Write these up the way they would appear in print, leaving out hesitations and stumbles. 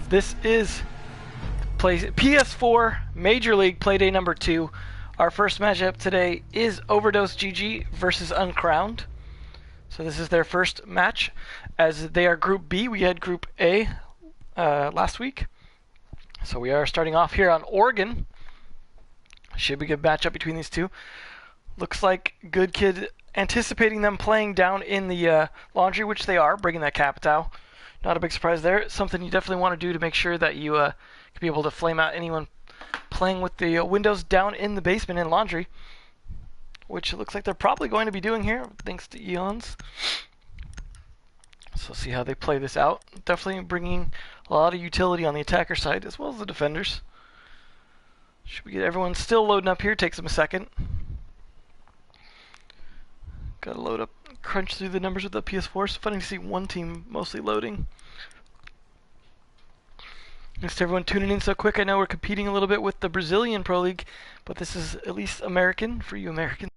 This is PS4 Major League Playday number 2. Our first matchup today is Overdose GG versus Uncrowned. So this is their first match, as they are Group B. We had Group A last week. So we are starting off here on Oregon. Should be a good matchup between these two. Looks like Good Kid anticipating them playing down in the laundry, which they are, bringing that Capitao. Not a big surprise there. Something you definitely want to do to make sure that you can be able to flame out anyone playing with the windows down in the basement in laundry, which it looks like they're probably going to be doing here, thanks to Eons. So see how they play this out. Definitely bringing a lot of utility on the attacker side, as well as the defenders. Should we get everyone still loading up here? Takes them a second. Gotta load up, crunch through the numbers with the PS4. It's funny to see one team mostly loading. Thanks to everyone tuning in so quick. I know we're competing a little bit with the Brazilian Pro League, but this is at least American for you Americans.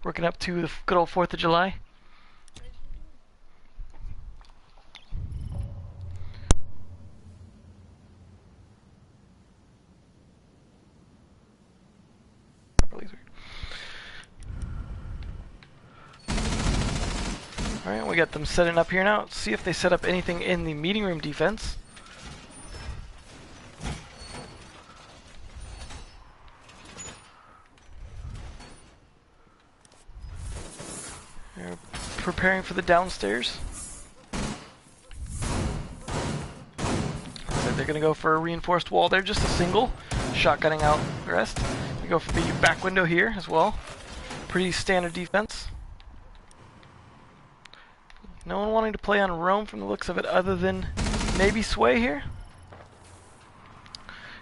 Working up to the good old 4th of July. Alright, we got them setting up here now. Let's see if they set up anything in the meeting room defense. They're preparing for the downstairs. Looks like they're going to go for a reinforced wall there, just a single. Shotgunning out the rest. They go for the back window here as well. Pretty standard defense. No one wanting to play on Rome from the looks of it, other than maybe Sway here.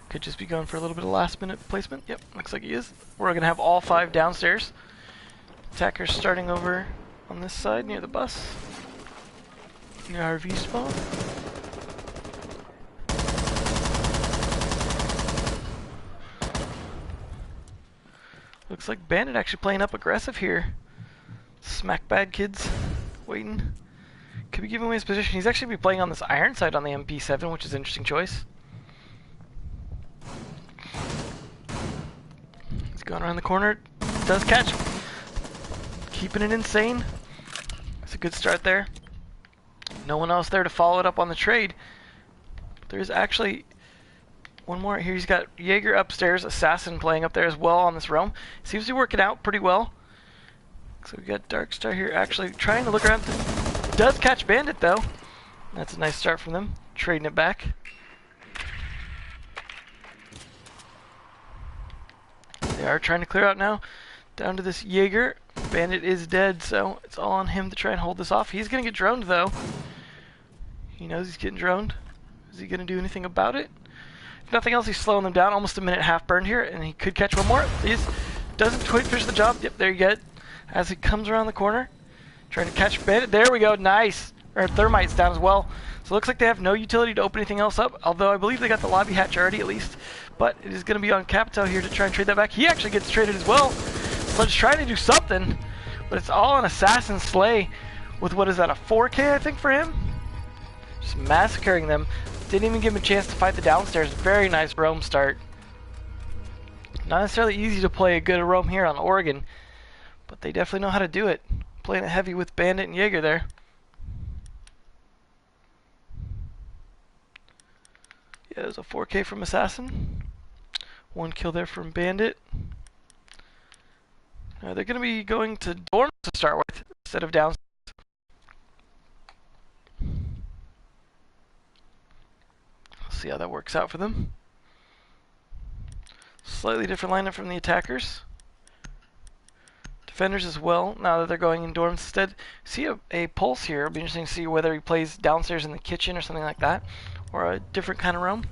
Could just be going for a little bit of last minute placement. Yep, looks like he is. We're going to have all 5 downstairs. Attackers starting over on this side near the bus. Near our V spawn. Looks like Bandit actually playing up aggressive here. Smack bad kids waiting. Could be giving away his position. He's actually be playing on this iron side on the MP7, which is an interesting choice. He's going around the corner. Does catch. Keeping it insane. That's a good start there. No one else there to follow it up on the trade. But there's actually one more here. He's got Jaeger upstairs, Assassin playing up there as well on this roam. Seems to be working out pretty well. So we got Darkstar here actually trying to look around. Does catch Bandit though. That's a nice start from them. Trading it back. They are trying to clear out now. Down to this Jaeger. Bandit is dead, so it's all on him to try and hold this off. He's going to get droned though. He knows he's getting droned. Is he going to do anything about it? If nothing else, he's slowing them down. Almost a minute half burned here, and he could catch one more. He doesn't quite finish the job. Yep, there you get it. As he comes around the corner, trying to catch Bandit. There we go, nice. Or Thermite's down as well. So it looks like they have no utility to open anything else up, although I believe they got the lobby hatch already at least. But it is going to be on Capitao here to try and trade that back. He actually gets traded as well. Sledge trying to do something, but it's all an Assassin Slay with, what is that, a 4K I think for him? Just massacring them. Didn't even give him a chance to fight the downstairs. Very nice roam start. Not necessarily easy to play a good roam here on Oregon, but they definitely know how to do it. Playing it heavy with Bandit and Jaeger there. Yeah, there's a 4K from Assassin. 1 kill there from Bandit. They're going to be going to dorms to start with instead of downstairs. See how that works out for them. Slightly different lineup from the attackers. Defenders as well, now that they're going in dorms instead. See a pulse here. It'll be interesting to see whether he plays downstairs in the kitchen or something like that, or a different kind of roam.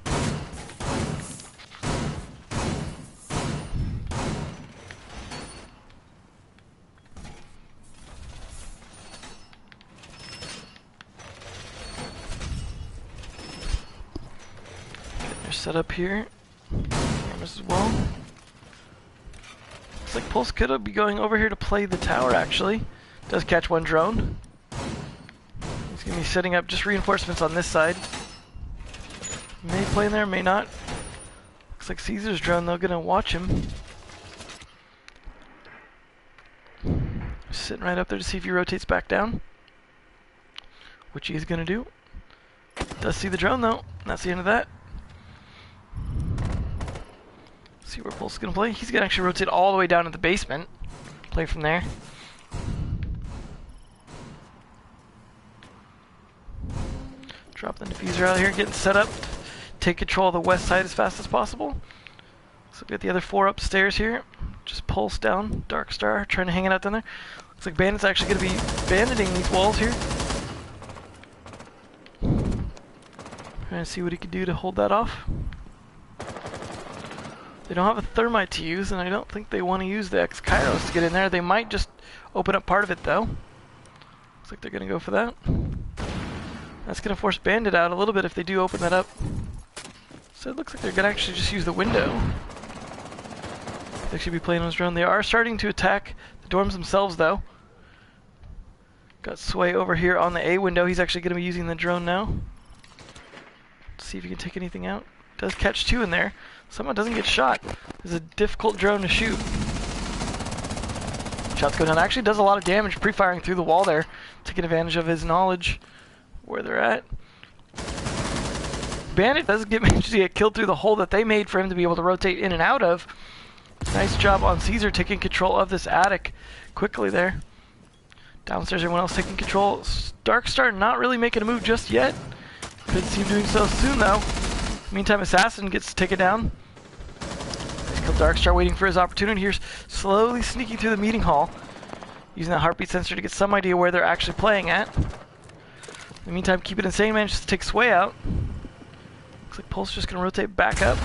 Set up here. Cameras as well. Looks like Pulse could be going over here to play the tower actually. Does catch one drone. He's going to be setting up just reinforcements on this side. May play in there, may not. Looks like Caesar's drone though, gonna watch him. Sitting right up there to see if he rotates back down, which he's gonna do. Does see the drone though. That's the end of that. See where Pulse is gonna play. He's gonna actually rotate all the way down to the basement. Play from there. Drop the diffuser out of here, getting set up. Take control of the west side as fast as possible. So we got the other 4 upstairs here. Just Pulse down. Dark Star trying to hang it out down there. Looks like Bandit's actually going to be banditing these walls here. Trying to see what he can do to hold that off. They don't have a thermite to use, and I don't think they want to use the X-Kairos to get in there. They might just open up part of it, though. Looks like they're going to go for that. That's going to force Bandit out a little bit if they do open that up. So it looks like they're going to actually just use the window. They should be playing on his drone. They are starting to attack the dorms themselves, though. Got Sway over here on the A window. He's actually going to be using the drone now. Let's see if he can take anything out. Does catch 2 in there. Someone doesn't get shot. This is a difficult drone to shoot. Shots go down. Actually does a lot of damage pre-firing through the wall there. Taking advantage of his knowledge where they're at. Bandit does manage to get killed through the hole that they made for him to be able to rotate in and out of. Nice job on Caesar taking control of this attic quickly there. Downstairs, everyone else taking control. Dark Star not really making a move just yet. Could see him doing so soon though. Meantime, Assassin gets taken down. Dark Star waiting for his opportunity here, slowly sneaking through the meeting hall, using that heartbeat sensor to get some idea where they're actually playing at. In the meantime, Keep It Insane manages to take Sway out. Looks like Pulse just going to rotate back up.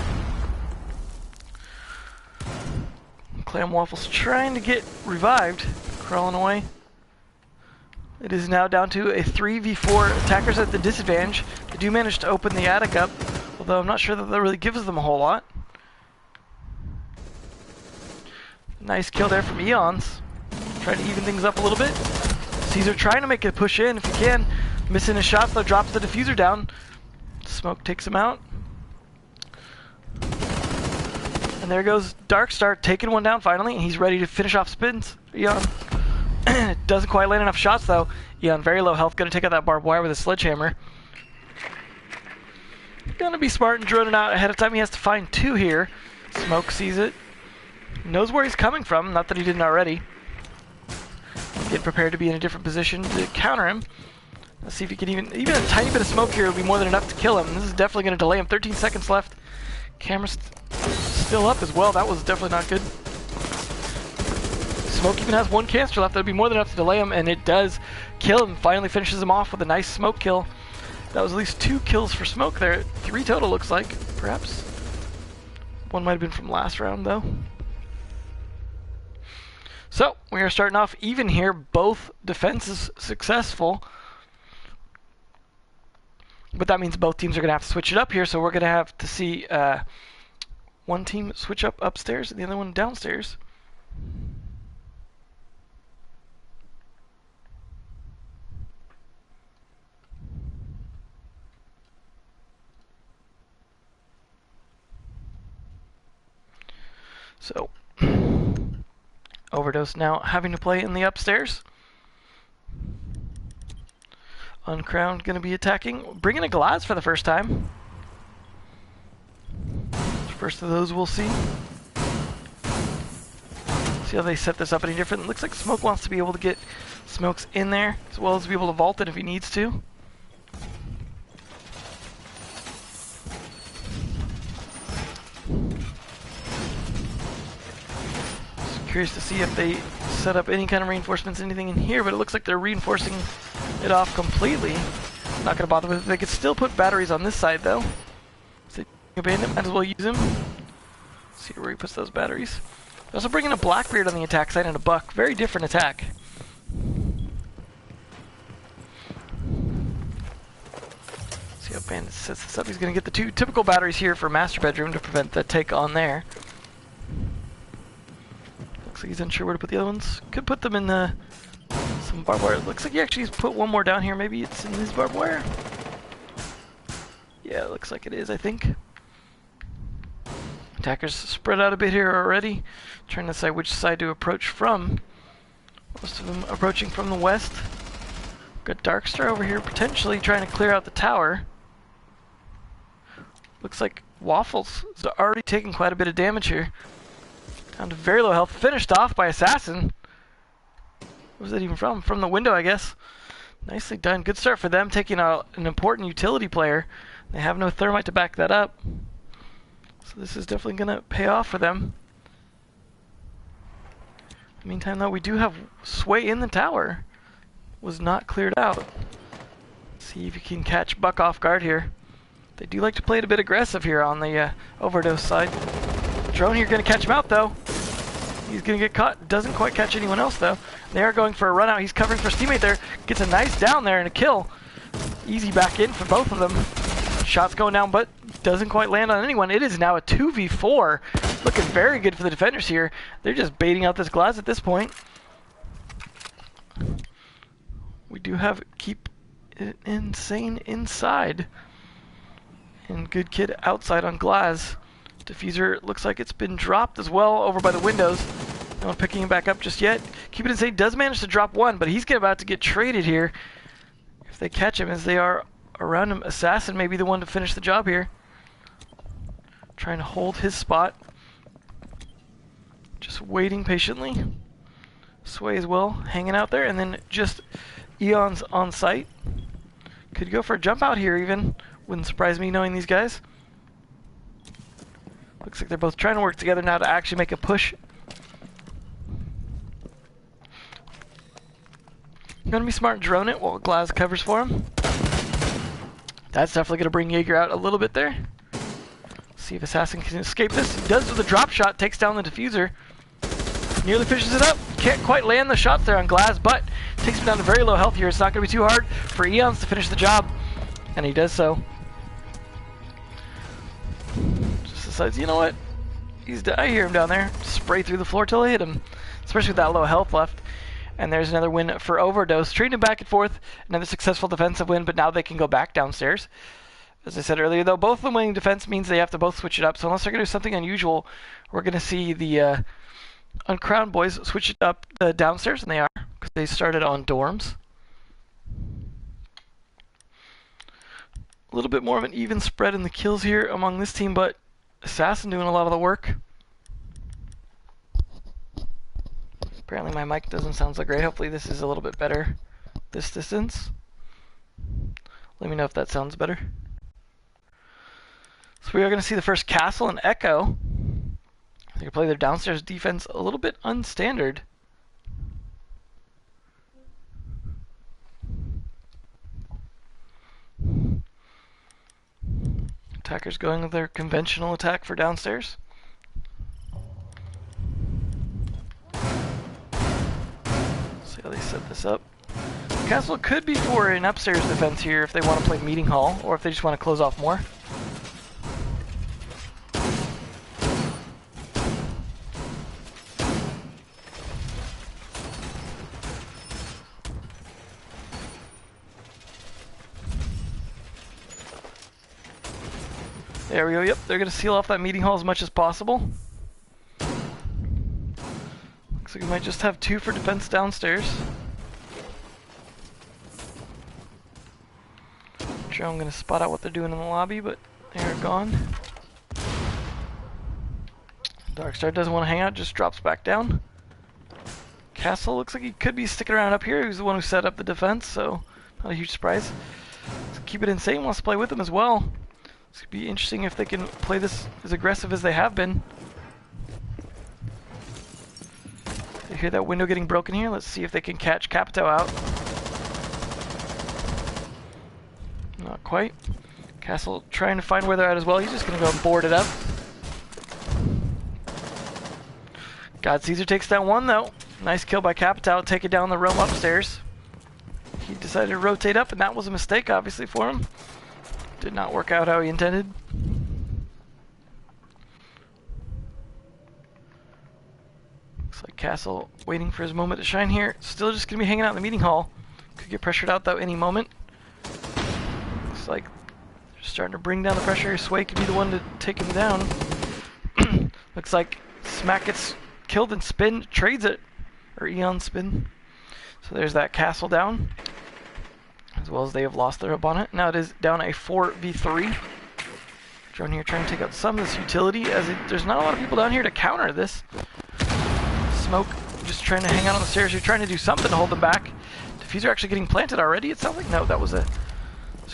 Clam Waffle's trying to get revived, crawling away. It is now down to a 3v4. Attackers at the disadvantage. They do manage to open the attic up, although I'm not sure that really gives them a whole lot. Nice kill there from Eons. Trying to even things up a little bit. Caesar trying to make a push in if he can. Missing his shots though, drops the diffuser down. Smoke takes him out. And there goes Dark Star taking one down finally, and he's ready to finish off spins. Eon doesn't quite land enough shots though. Eon very low health, gonna take out that barbed wire with a sledgehammer. Gonna be smart and droning out ahead of time. He has to find 2 here. Smoke sees it. Knows where he's coming from, not that he didn't already. Get prepared to be in a different position to counter him. Let's see if he can even a tiny bit of smoke here would be more than enough to kill him. This is definitely going to delay him. 13 seconds left. Camera's still up as well. That was definitely not good. Smoke even has 1 canister left. That would be more than enough to delay him, and it does kill him. Finally finishes him off with a nice smoke kill. That was at least 2 kills for Smoke there. 3 total looks like, perhaps. 1 might have been from last round though. So, we are starting off even here. Both defenses successful. But that means both teams are going to have to switch it up here, so we're going to have to see one team switch up upstairs and the other one downstairs. So... Overdose now having to play in the upstairs. Uncrowned going to be attacking. Bringing a Glass for the first time. First of those we'll see. See how they set this up any different. It looks like Smoke wants to be able to get Smokes in there, as well as be able to vault it if he needs to. Curious to see if they set up any kind of reinforcements, anything in here, but it looks like they're reinforcing it off completely. Not going to bother with it. They could still put batteries on this side, though. So they might as well use them. See where he puts those batteries. They're also bringing a Blackbeard on the attack side and a Buck. Very different attack. See how Bandit sets this up. He's going to get the 2 typical batteries here for Master Bedroom to prevent the take on there. Looks like he's unsure where to put the other ones. Could put them in the some barbed wire. Looks like he actually put 1 more down here. Maybe it's in his barbed wire. Yeah, it looks like it is, I think. Attackers spread out a bit here already. Trying to decide which side to approach from. Most of them approaching from the west. Got Darkstar over here potentially trying to clear out the tower. Looks like Waffles is already taking quite a bit of damage here. Down to very low health. Finished off by Assassin. Where's that even from? From the window, I guess. Nicely done. Good start for them, taking out an important utility player. They have no thermite to back that up. So this is definitely going to pay off for them. In the meantime, though, we do have Sway in the tower. Was not cleared out. Let's see if you can catch Buck off guard here. They do like to play it a bit aggressive here on the overdose side. Drone here going to catch him out, though. He's going to get caught. Doesn't quite catch anyone else, though. They are going for a run out. He's covering for his teammate there. Gets a nice down there and a kill. Easy back in for both of them. Shots going down, but doesn't quite land on anyone. It is now a 2v4. Looking very good for the defenders here. They're just baiting out this glass at this point. We do have Keep It Insane inside. And Good Kid outside on glass. Diffuser looks like it's been dropped as well over by the windows. No one picking him back up just yet. Keep It Insane does manage to drop one, but he's about to get traded here. If they catch him as they are around him. Assassin may be the one to finish the job here. Trying to hold his spot. Just waiting patiently. Sway as well, hanging out there, and then just Eon's on site. Could go for a jump out here even. Wouldn't surprise me knowing these guys. Looks like they're both trying to work together now to actually make a push. Gonna be smart and drone it while Glaz covers for him. That's definitely gonna bring Jaeger out a little bit there. See if Assassin can escape this. He does with a drop shot, takes down the diffuser. Nearly finishes it up. Can't quite land the shots there on Glaz, but takes him down to very low health here. It's not gonna be too hard for Eons to finish the job. And he does so. Just decides, you know what? I hear him down there. Spray through the floor till I hit him. Especially with that low health left. And there's another win for Overdose. Trading back and forth. Another successful defensive win, but now they can go back downstairs. As I said earlier, though, both of them winning defense means they have to both switch it up. So unless they're going to do something unusual, we're going to see the Uncrowned boys switch it up downstairs, and they are, because they started on dorms. A little bit more of an even spread in the kills here among this team, but Assassin doing a lot of the work. Apparently my mic doesn't sound so great. Hopefully this is a little bit better this distance. Let me know if that sounds better. So we are going to see the first Castle and Echo. They can play their downstairs defense a little bit unstandard. Attackers going with their conventional attack for downstairs. See how they set this up. Castle could be for an upstairs defense here if they want to play Meeting Hall, or if they just want to close off more. There we go, yep, they're going to seal off that Meeting Hall as much as possible. Looks like we might just have two for defense downstairs. Sure, I'm going to spot out what they're doing in the lobby, but they're gone. Darkstar doesn't want to hang out, just drops back down. Castle looks like he could be sticking around up here. He's the one who set up the defense, so not a huge surprise. Let's Keep It Insane wants to play with them as well. It's going to be interesting if they can play this as aggressive as they have been. They hear that window getting broken here. Let's see if they can catch Capito out. Not quite. Castle trying to find where they're at as well. He's just going to go and board it up. God Caesar takes down one though. Nice kill by Capito. Take it down the room upstairs. He decided to rotate up, and that was a mistake obviously for him. Did not work out how he intended. Looks like Castle waiting for his moment to shine here. Still just going to be hanging out in the Meeting Hall. Could get pressured out though any moment. Looks like Just starting to bring down the pressure. Sway could be the one to take him down. Looks like Smack gets killed and Spin trades it. Or Eon Spin. So there's that castle down. As well as they have lost their hub on it. Now it is down a 4v3. Drone here trying to take out some of this utility, as there's not a lot of people down here to counter this. Smoke just trying to hang out on the stairs. You're trying to do something to hold them back. Diffuser actually getting planted already, it sounds like. No, that was a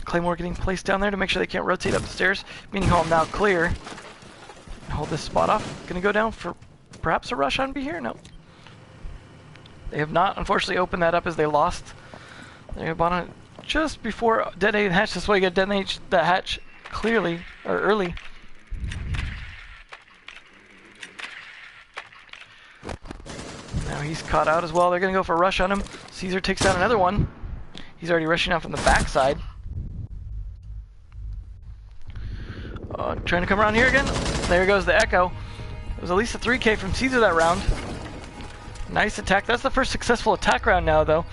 Claymore getting placed down there to make sure they can't rotate up the stairs. Meaning hall now clear. Hold this spot off. Gonna go down for perhaps a rush on B here? No. They have not, unfortunately, opened that up as they lost. They have on it just before detonating the hatch. This way you get detonate the hatch clearly, or early. Now he's caught out as well. They're going to go for a rush on him. Caesar takes down another one. He's already rushing out from the backside. Trying to come around here again. There goes the Echo. It was at least a 3K from Caesar that round. Nice attack. That's the first successful attack round now, though.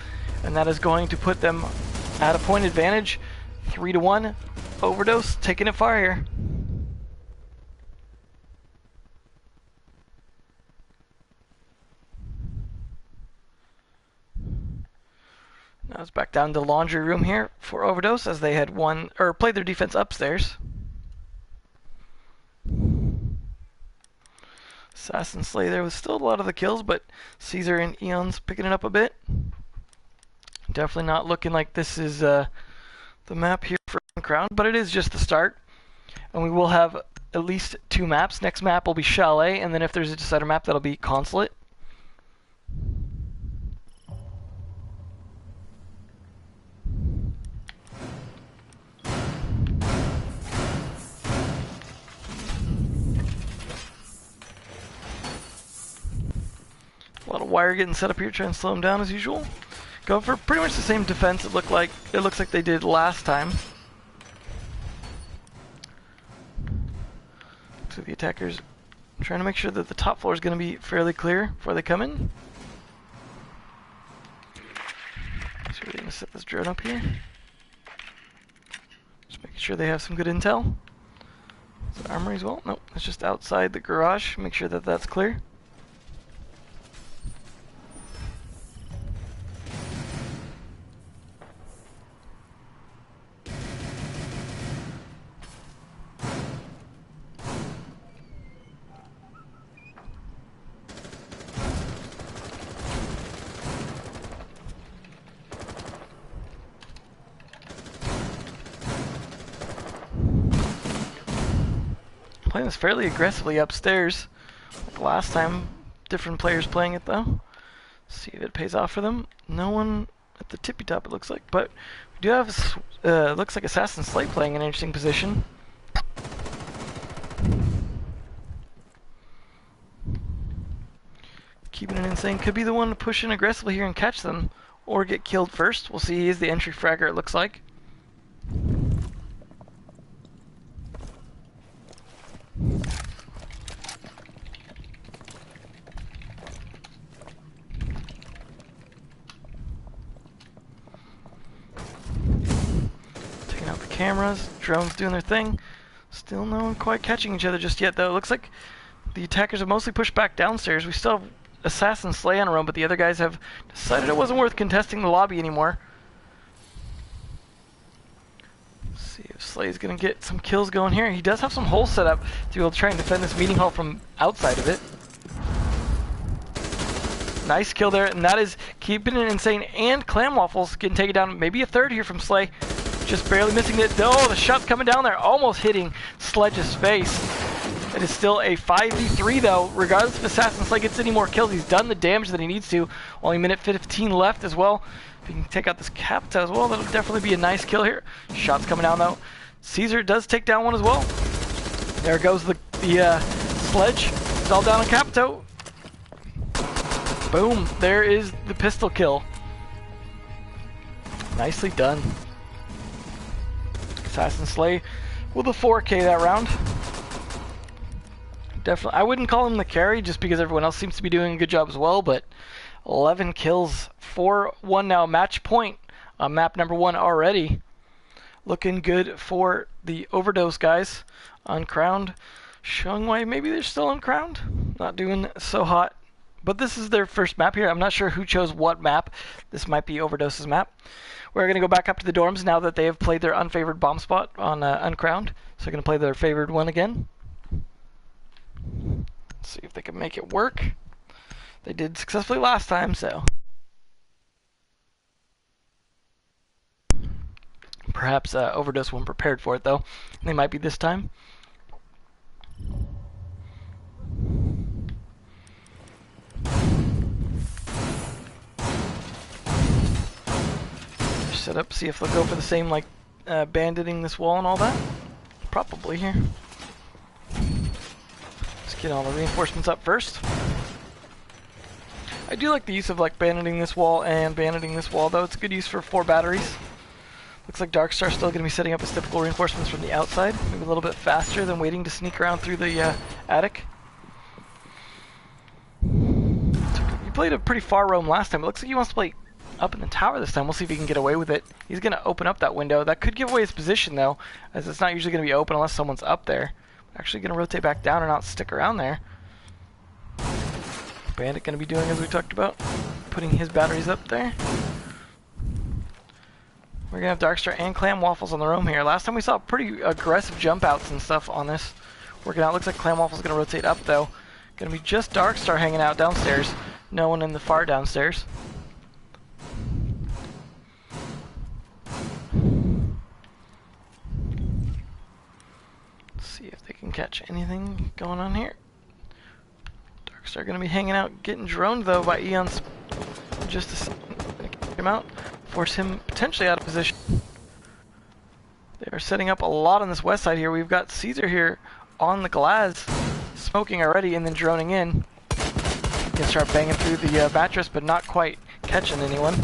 And that is going to put them at a point advantage. 3-1. Overdose taking it far here. Now it's back down to laundry room here for Overdose, as they had won or played their defense upstairs. Assassin Slay there was still a lot of the kills, but Caesar and Eon's picking it up a bit. Definitely not looking like this is the map here for Crown, but it is just the start. And we will have at least 2 maps. Next map will be Chalet, and then if there's a decider map, that'll be Consulate. A lot of wire getting set up here, trying to slow them down as usual. Go for pretty much the same defense it looks like they did last time. So the attackers trying to make sure that the top floor is going to be fairly clear before they come in. So we're going to set this drone up here. Just making sure they have some good intel. Is it armory as well? Nope, it's just outside the garage. Make sure that that's clear. Playing this fairly aggressively upstairs. Like last time, different players playing it though. See if it pays off for them. No one at the tippy top it looks like, but we do have looks like Assassin Slay playing an interesting position. Keeping it insane. Could be the one to push in aggressively here and catch them, or get killed first. We'll see. He is the entry fragger, it looks like. Taking out the cameras, drones doing their thing. Still no one quite catching each other just yet, though. It looks like the attackers have mostly pushed back downstairs. We still have Assassin Slay on a roam, but the other guys have decided it wasn't worth contesting the lobby anymore. See if Slay's gonna get some kills going here. He does have some holes set up to be able to try and defend this meeting hall from outside of it. Nice kill there, and that is keeping it insane. And Clam Waffles getting taken down. Maybe a third here from Slay. Just barely missing it. Oh, the shot's coming down there, almost hitting Sledge's face. It is still a 5v3 though. Regardless if Assassin Slay gets any more kills, he's done the damage that he needs to. Only minute 15 left as well. If you can take out this Capta as well, that'll definitely be a nice kill here. Shots coming down though. Caesar does take down one as well. There goes the Sledge. It's all down on Capto. Boom. There is the pistol kill. Nicely done. Assassin Slay with a 4K that round. Definitely, I wouldn't call him the carry just because everyone else seems to be doing a good job as well, but 11 kills, 4-1 now, match point on map number 1 already. looking good for the Overdose guys. Uncrowned, showing why maybe they're still uncrowned. Not doing so hot. But this is their first map here. I'm not sure who chose what map. This might be Overdose's map. We're going to go back up to the dorms now that they have played their unfavored bomb spot on Uncrowned. So they're going to play their favored one again. Let's see if they can make it work. They did successfully last time, so perhaps Overdose wasn't prepared for it, though. They might be this time. Set up, see if they'll go for the same, like, banditing this wall and all that. Probably here. Let's get all the reinforcements up first. I do like the use of, like, banditing this wall and banditing this wall, though. It's a good use for 4 batteries. Looks like Darkstar's still going to be setting up his typical reinforcements from the outside. Maybe a little bit faster than waiting to sneak around through the attic. He played a pretty far roam last time. It looks like he wants to play up in the tower this time. We'll see if he can get away with it. He's going to open up that window. That could give away his position, though, as it's not usually going to be open unless someone's up there. Actually going to rotate back down and not stick around there. Bandit going to be doing as we talked about, putting his batteries up there. We're going to have Darkstar and Clam Waffles on the roam here. Last time we saw pretty aggressive jump outs and stuff on this. Working out. Looks like Clam Waffles going to rotate up, though. Going to be just Darkstar hanging out downstairs. No one in the far downstairs. Let's see if they can catch anything going on here. Darkstar going to be hanging out, getting droned, though, by Eon's just a second. Kick him out. Force him potentially out of position. They are setting up a lot on this west side here. We've got Caesar here on the glass, smoking already and then droning in. He can start banging through the mattress, but not quite catching anyone.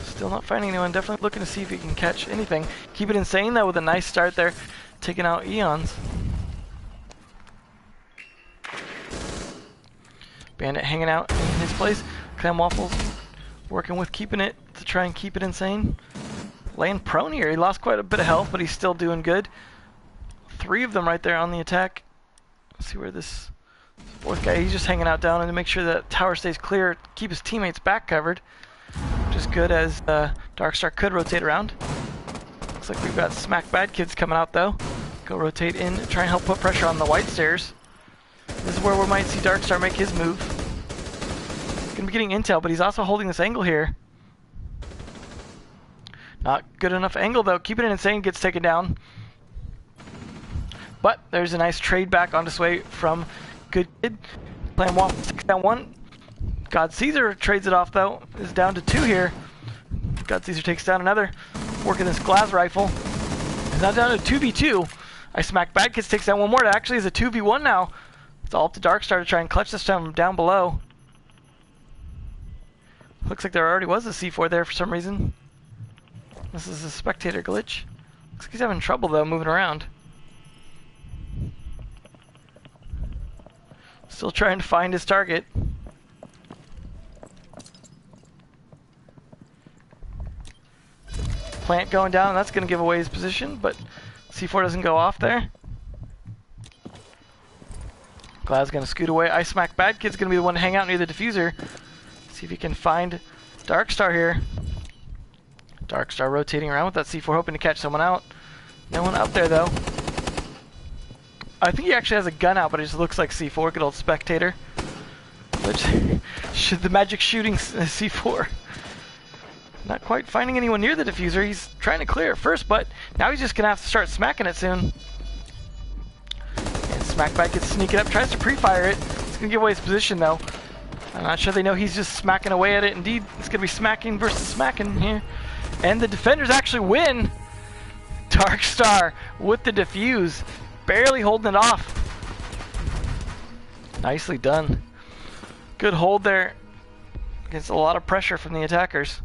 Still not finding anyone. Definitely looking to see if he can catch anything. Keep it insane, though, with a nice start there, taking out Eons. Bandit hanging out in his place. Clam Waffles working with keeping it to try and keep it insane. Laying prone here. He lost quite a bit of health, but he's still doing good. 3 of them right there on the attack. Let's see where this 4th guy, he's just hanging out down and to make sure that tower stays clear, keep his teammates back covered. Which is good as Darkstar could rotate around. Looks like we've got Smack Bad Kids coming out, though. Go rotate in, try and help put pressure on the white stairs. This is where we might see Darkstar make his move. Gonna be getting intel, but he's also holding this angle here. Not good enough angle, though. Keeping it insane, gets taken down. But there's a nice trade back on this way from Good Kid. Playing Waffle, takes down 1. God Caesar trades it off, though. Is down to 2 here. God Caesar takes down another. Working this glass rifle. He's now down to 2v2. I Smack Bad Kids takes down 1 more. That actually is a 2v1 now. It's all up to Darkstar to try and clutch this down below. Looks like there already was a C4 there for some reason. This is a spectator glitch. Looks like he's having trouble, though, moving around. Still trying to find his target. Plant going down, that's going to give away his position, but C4 doesn't go off there. Glad's going to scoot away. I Smack Bad Kid's going to be the one to hang out near the diffuser. See if he can find Darkstar here. Darkstar rotating around with that C4, hoping to catch someone out. No one up there, though. I think he actually has a gun out, but it just looks like C4. Good old spectator. Which, should the magic shooting C4. Not quite finding anyone near the diffuser. He's trying to clear it first, but now he's just going to have to start smacking it soon. And Smack Bad gets sneaking up, tries to pre-fire it. It's going to give away his position, though. I'm not sure they know he's just smacking away at it. Indeed, it's going to be smacking versus smacking here. And the defenders actually win. Darkstar with the defuse. Barely holding it off. Nicely done. Good hold there. Against a lot of pressure from the attackers.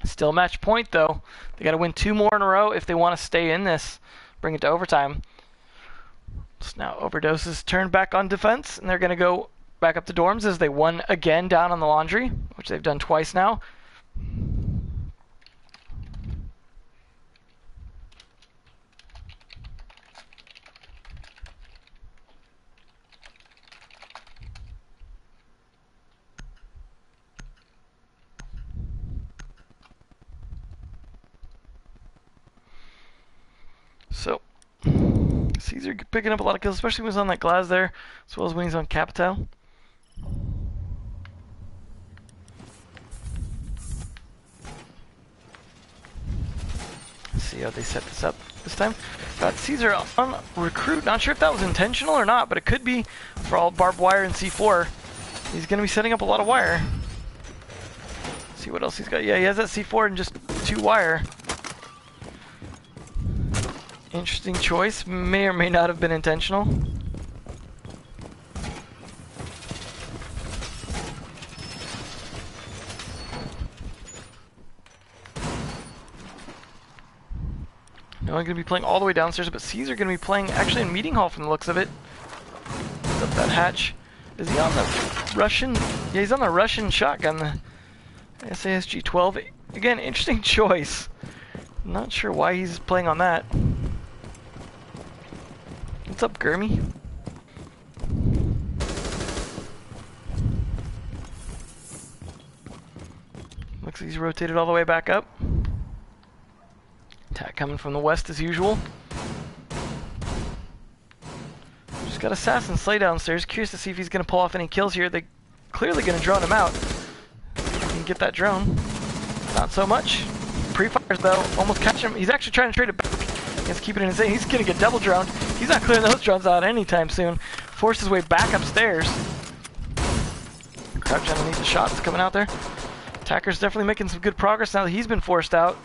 Still match point, though. They got to win 2 more in a row if they want to stay in this. Bring it to overtime. So now Overdose's turn back on defense, and they're going to go back up to dorms as they won again down on the laundry, which they've done twice now. So, Caesar picking up a lot of kills, especially when he's on that glass there, as well as when he's on Capital. Let's see how they set this up this time. Got Caesar on recruit. Not sure if that was intentional or not, but it could be for all barbed wire and C4. He's going to be setting up a lot of wire. Let's see what else he's got. Yeah, he has that C4 and just 2 wire. Interesting choice. May or may not have been intentional. No, I'm going to be playing all the way downstairs, but Caesar going to be playing actually in meeting hall from the looks of it. Up that hatch. Is he on the Russian? Yeah, he's on the Russian shotgun, the SASG-12. Again, interesting choice. Not sure why he's playing on that. What's up, Gurmy? Looks like he's rotated all the way back up. Attack coming from the west as usual. Just got Assassin Slay downstairs. Curious to see if he's going to pull off any kills here. They're clearly going to drone him out. Can get that drone. Not so much. Pre-fires though. Almost catch him. He's actually trying to trade it back. He's keeping it insane. He's going to get double droned. He's not clearing those drones out anytime soon. Forced his way back upstairs. Crouch underneath the shots coming out there. Attacker's definitely making some good progress now that he's been forced out.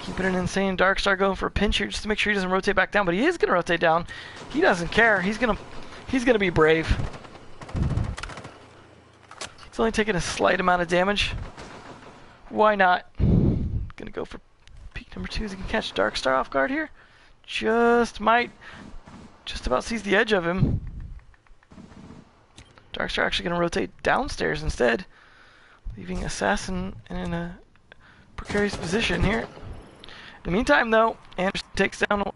Keeping an insane Darkstar going for a pinch here just to make sure he doesn't rotate back down, but he is going to rotate down. He doesn't care. He's gonna be brave. He's only taking a slight amount of damage. Why not? Gonna go for peak number 2. He can catch Darkstar off guard here. Just about sees the edge of him. Darkstar actually gonna rotate downstairs instead, leaving Assassin in a precarious position here. In the meantime, though, Anders takes down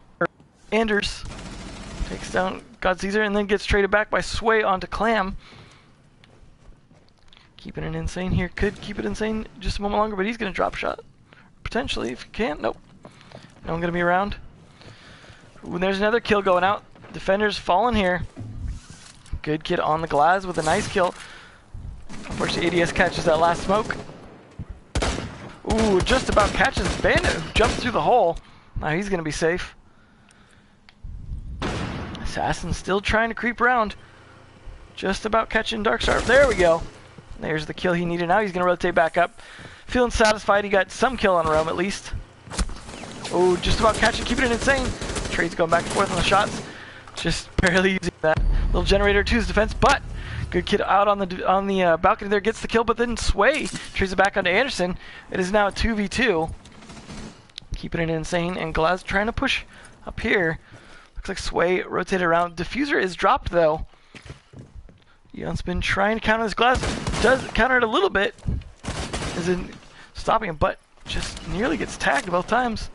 God Caesar and then gets traded back by Sway onto Clam. Keeping it insane here. Could keep it insane just a moment longer, but he's going to drop shot. Potentially, if he can't. Nope. No one going to be around. Ooh, there's another kill going out. Defender's falling here. Good kid on the glass with a nice kill. Unfortunately, ADS catches that last smoke. Ooh, just about catches Bandit, who jumps through the hole. Now he's going to be safe. Assassin still trying to creep around. Just about catching Darkstar. There we go. There's the kill he needed. Now he's going to rotate back up. Feeling satisfied he got some kill on Rome at least. Oh, just about catching, keeping it insane. Trade's going back and forth on the shots. Just barely using that little generator to his defense, but good kid out on the balcony there, gets the kill, but then Sway trades it back onto Anderson. It is now a 2v2. Keeping it insane, and Glaz trying to push up here. Looks like Sway rotated around. Diffuser is dropped though. Eon's been trying to counter this Glaz. Does counter it a little bit. Isn't stopping him, but just nearly gets tagged both times.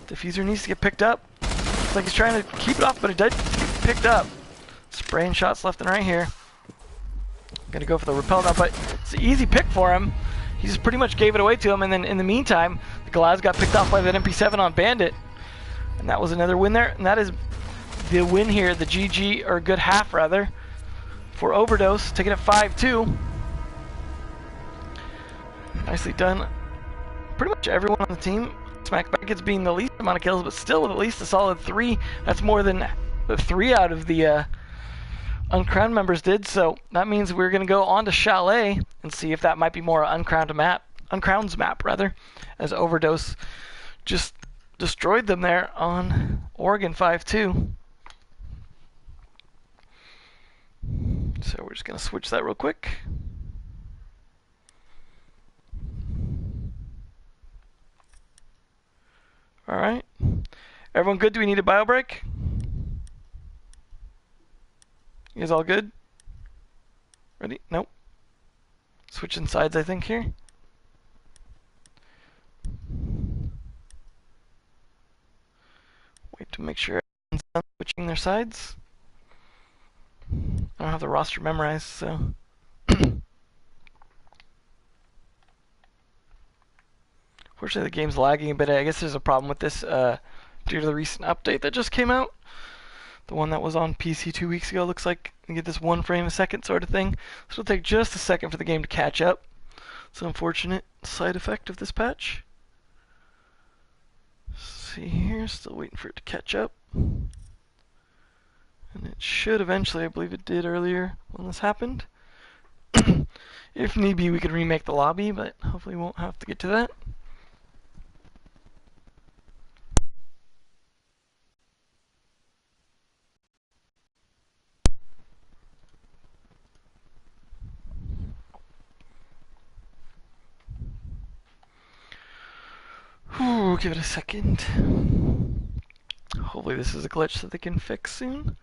Diffuser needs to get picked up. Looks like he's trying to keep it off, but it does get picked up. Spraying shots left and right here. Gonna go for the repel now, but it's an easy pick for him. He just pretty much gave it away to him, and then in the meantime, the Glaz got picked off by that MP7 on Bandit. And that was another win there, and that is the win here, the GG, or good half rather, for Overdose, taking it 5-2. Nicely done. Pretty much everyone on the team. Smack Buckets being the least amount of kills, but still with at least a solid 3. That's more than the 3 out of the uncrowned members did, so that means we're going to go on to Chalet and see if that might be more uncrowned map rather, as Overdose just destroyed them there on Oregon 5-2. So we're just going to switch that real quick. Alright. Everyone good? Do we need a bio break? You guys all good? Ready? Nope. Switching sides, I think, here. Wait to make sure everyone's done switching their sides. I don't have the roster memorized, so... Fortunately, the game's lagging a bit. I guess there's a problem with this due to the recent update that just came out. The one that was on PC 2 weeks ago looks like we get this 1 frame a second sort of thing. So it'll take just a second for the game to catch up. It's an unfortunate side effect of this patch. See here, still waiting for it to catch up. And it should eventually, I believe it did earlier when this happened. If need be, we could remake the lobby, but hopefully we won't have to get to that. Whew, give it a second. Hopefully this is a glitch that they can fix soon.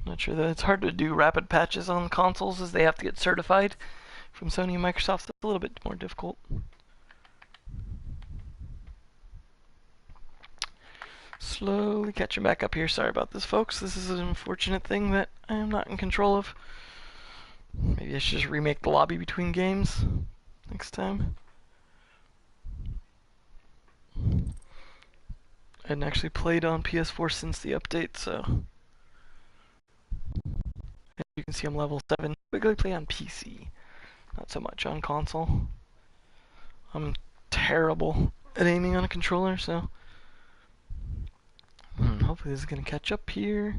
Not sure that it's hard to do rapid patches on consoles as they have to get certified from Sony and Microsoft. That's a little bit more difficult. Slowly catching back up here. Sorry about this, folks. This is an unfortunate thing that I am not in control of. Maybe I should just remake the lobby between games next time. I hadn't actually played on PS4 since the update, so as you can see I'm level 7. Typically play on PC, not so much on console. I'm terrible at aiming on a controller, so hopefully this is going to catch up here.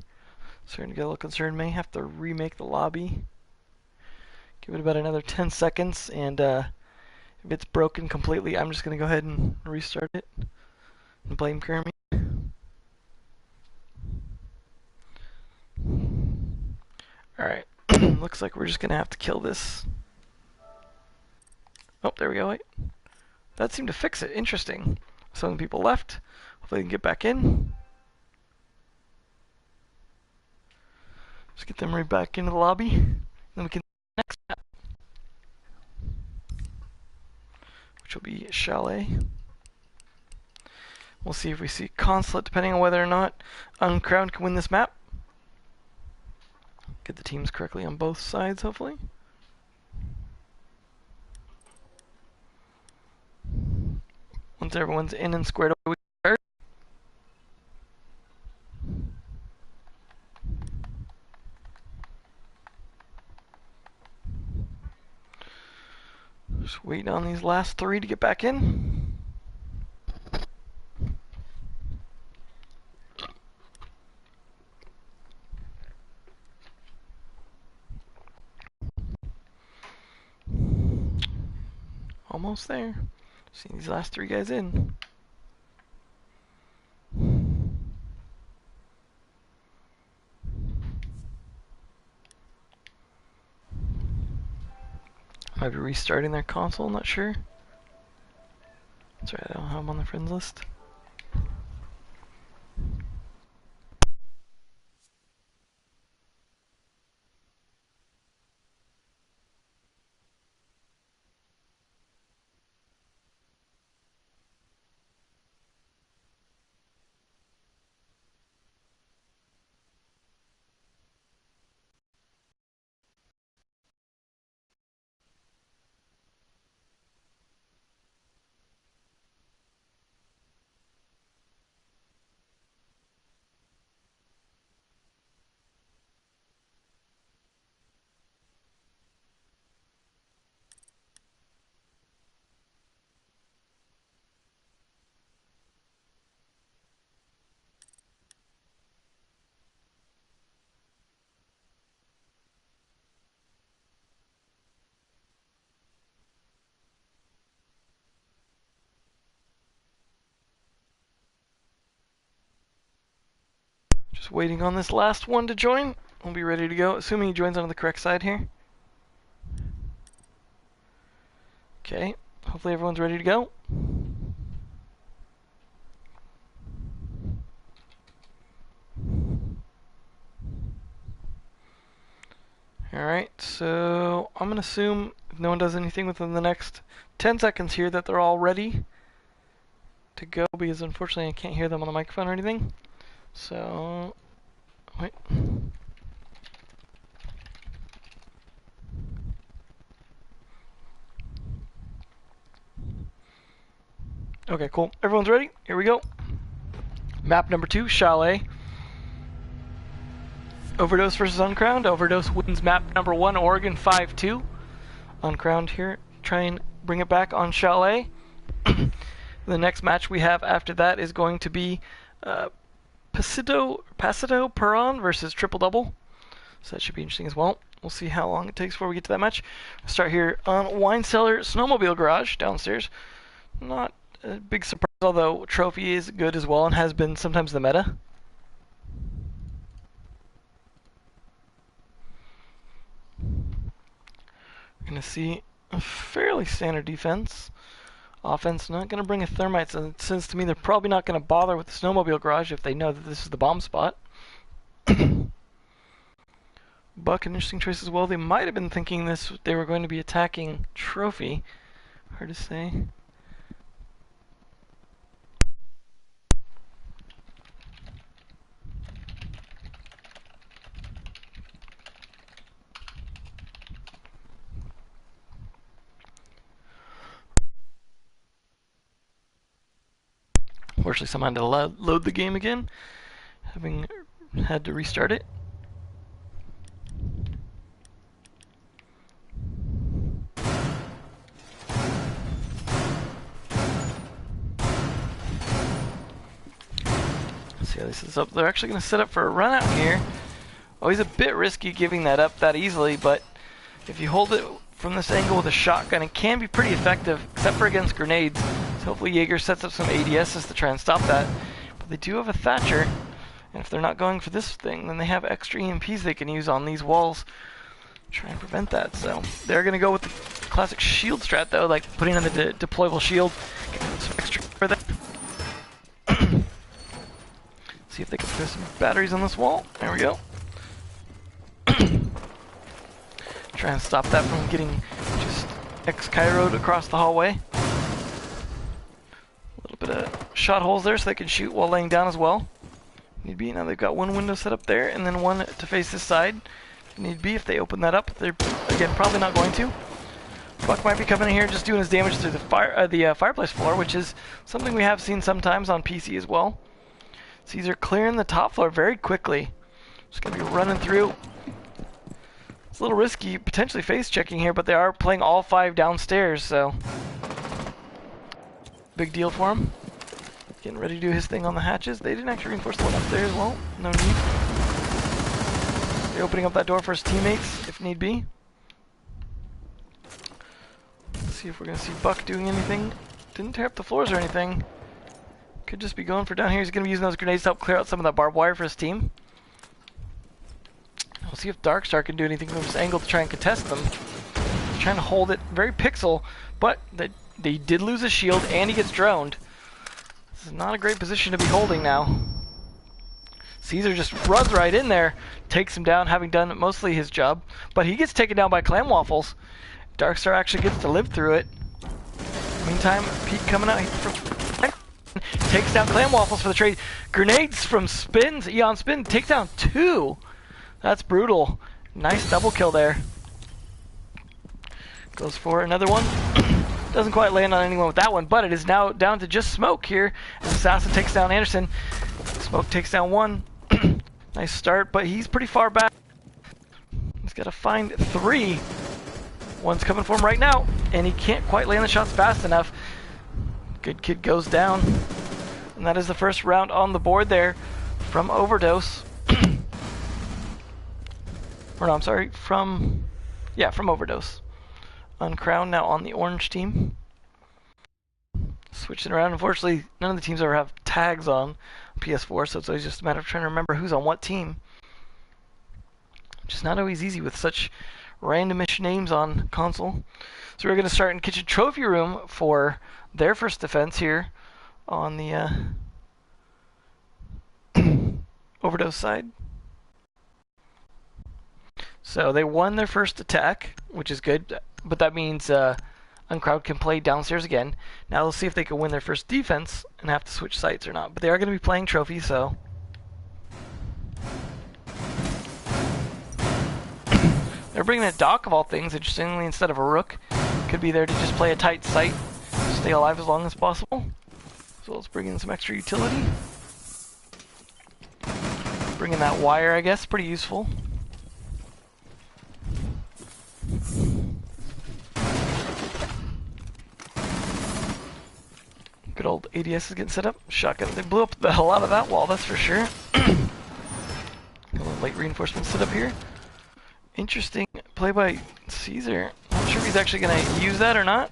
Starting to get a little concerned. May have to remake the lobby. Give it about another 10 seconds, and if it's broken completely, I'm just going to go ahead and restart it and blame Kermit. Alright, looks like we're just going to have to kill this. Oh, there we go. Wait. That seemed to fix it. Interesting. Some people left. Hopefully they can get back in. Just get them right back into the lobby. Then we can next map, which will be Chalet. We'll see if we see Consulate, depending on whether or not Uncrowned can win this map. Get the teams correctly on both sides, hopefully. Once everyone's in and squared away, we start. Just waiting on these last 3 to get back in. Almost there. See these last 3 guys in. Might be restarting their console, not sure. That's right, I don't have them on the friends list. Just waiting on this last one to join. We'll be ready to go, assuming he joins on the correct side here. Okay, hopefully everyone's ready to go. Alright, so I'm gonna assume if no one does anything within the next 10 seconds here that they're all ready to go, because unfortunately I can't hear them on the microphone or anything. So, wait. Okay, cool. Everyone's ready? Here we go. Map number 2, Chalet. Overdose versus Uncrowned. Overdose wins map number 1, Oregon 5-2. Uncrowned here, try and bring it back on Chalet. The next match we have after that is going to be Pasito Perron versus Triple Double. So that should be interesting as well. We'll see how long it takes before we get to that match. We'll start here on Wine Cellar Snowmobile Garage downstairs. Not a big surprise, although Trophy is good as well and has been sometimes the meta. We're going to see a fairly standard defense. Offense not going to bring a thermite, so it says to me they're probably not going to bother with the Snowmobile Garage if they know that this is the bomb spot. Buck, an interesting choice as well. They might have been thinking they were going to be attacking Trophy. Hard to say. Unfortunately, someone had to load the game again, having had to restart it. Let's see how this is up. They're actually going to set up for a run out here. Always a bit risky giving that up that easily, but if you hold it from this angle with a shotgun, it can be pretty effective, except for against grenades. So hopefully Jaeger sets up some ADSs to try and stop that. But they do have a Thatcher, and if they're not going for this thing, then they have extra EMPs they can use on these walls to try and prevent that. So they're going to go with the classic shield strat, though, like putting in the deployable shield, getting some extra for that. See if they can throw some batteries on this wall. There we go. Try and stop that from getting just X-Kairo'd across the hallway. A little bit of shot holes there so they can shoot while laying down as well. Need be. Now they've got one window set up there and then one to face this side. Need be. If they open that up, they're again probably not going to. Buck might be coming in here just doing his damage through the fireplace floor, which is something we have seen sometimes on PC as well. Caesar clearing the top floor very quickly. Just gonna be running through. It's a little risky, potentially face checking here, but they are playing all 5 downstairs, so big deal for him. Getting ready to do his thing on the hatches. They didn't actually reinforce the one up there as well. No need. They're opening up that door for his teammates if need be. Let's see if we're gonna see Buck doing anything. Didn't tear up the floors or anything. Could just be going for down here. He's gonna be using those grenades to help clear out some of that barbed wire for his team. We'll see if Darkstar can do anything from this angle to try and contest them. He's trying to hold it very pixel, but they did lose a shield and he gets droned. This is not a great position to be holding now. Caesar just runs right in there, takes him down, having done mostly his job, but he gets taken down by Clam Waffles. Darkstar actually gets to live through it. Meantime, Pete coming out from takes down Clam Waffles for the trade. Grenades from Spins, Eon Spin takes down 2. That's brutal. Nice double kill there. Goes for another one. Doesn't quite land on anyone with that one, but it is now down to just Smoke here. As Assassin takes down Anderson. Smoke takes down 1. Nice start, but he's pretty far back. He's got to find 3. One's coming for him right now, and he can't quite land the shots fast enough. Good Kid goes down. And that is the first round on the board there from Overdose. Or no, I'm sorry, from Overdose. Uncrowned now on the orange team. Switching around. Unfortunately, none of the teams ever have tags on PS4, so it's always just a matter of trying to remember who's on what team. Which is not always easy with such randomish names on console. So we're going to start in Kitchen Trophy Room for their first defense here on the Overdose side. So they won their first attack, which is good, but that means Uncrowd can play downstairs again. Now let's see if they can win their first defense and have to switch sites or not. But they are going to be playing Trophy, so... They're bringing a Doc of all things, interestingly, instead of a Rook. Could be there to just play a tight site, stay alive as long as possible. So let's bring in some extra utility. Bringing that wire, I guess, pretty useful. Good old ADS is getting set up. Shotgun. They blew up the hell out of that wall, that's for sure. A little light reinforcement set up here. Interesting play by Caesar. Not sure if he's actually going to use that or not.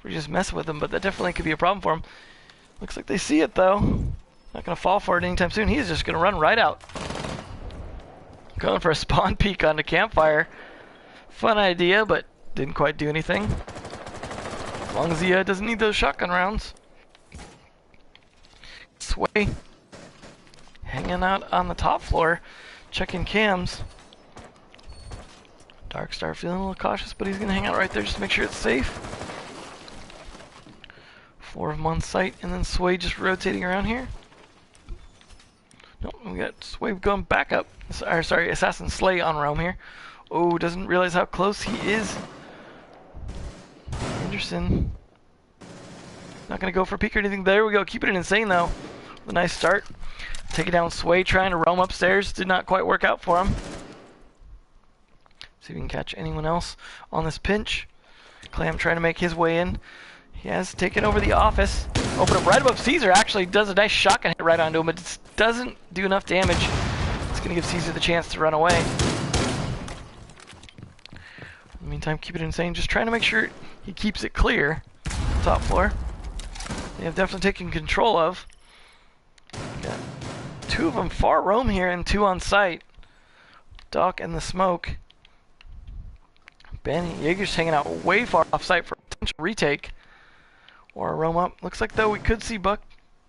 Or just mess with him, but that definitely could be a problem for him. Looks like they see it though. Not going to fall for it anytime soon. He's just going to run right out. Going for a spawn peek on the campfire. Fun idea, but didn't quite do anything. As long as he doesn't need those shotgun rounds. Sway hanging out on the top floor, checking cams. Darkstar feeling a little cautious, but he's going to hang out right there just to make sure it's safe. 4 of them on site, and then Sway just rotating around here. Nope, we got Sway going back up. Sorry, Assassin Slay on Rome here. Oh, doesn't realize how close he is. Anderson. Not going to go for a peek or anything. There we go, keeping it insane though. A nice start. Taking down Sway, trying to roam upstairs. Did not quite work out for him. See if we can catch anyone else on this pinch. Clam trying to make his way in. He has taken over the office. Open up right above Caesar. Actually does a nice shotgun hit right onto him, but it doesn't do enough damage. It's going to give Caesar the chance to run away. In the meantime, keep it insane. Just trying to make sure he keeps it clear. Top floor. They have definitely taken control of. Got 2 of them far roam here and 2 on site. Doc and the smoke. Ben Jaeger's hanging out way far off site for a potential retake. Or a roam up. Looks like though we could see Buck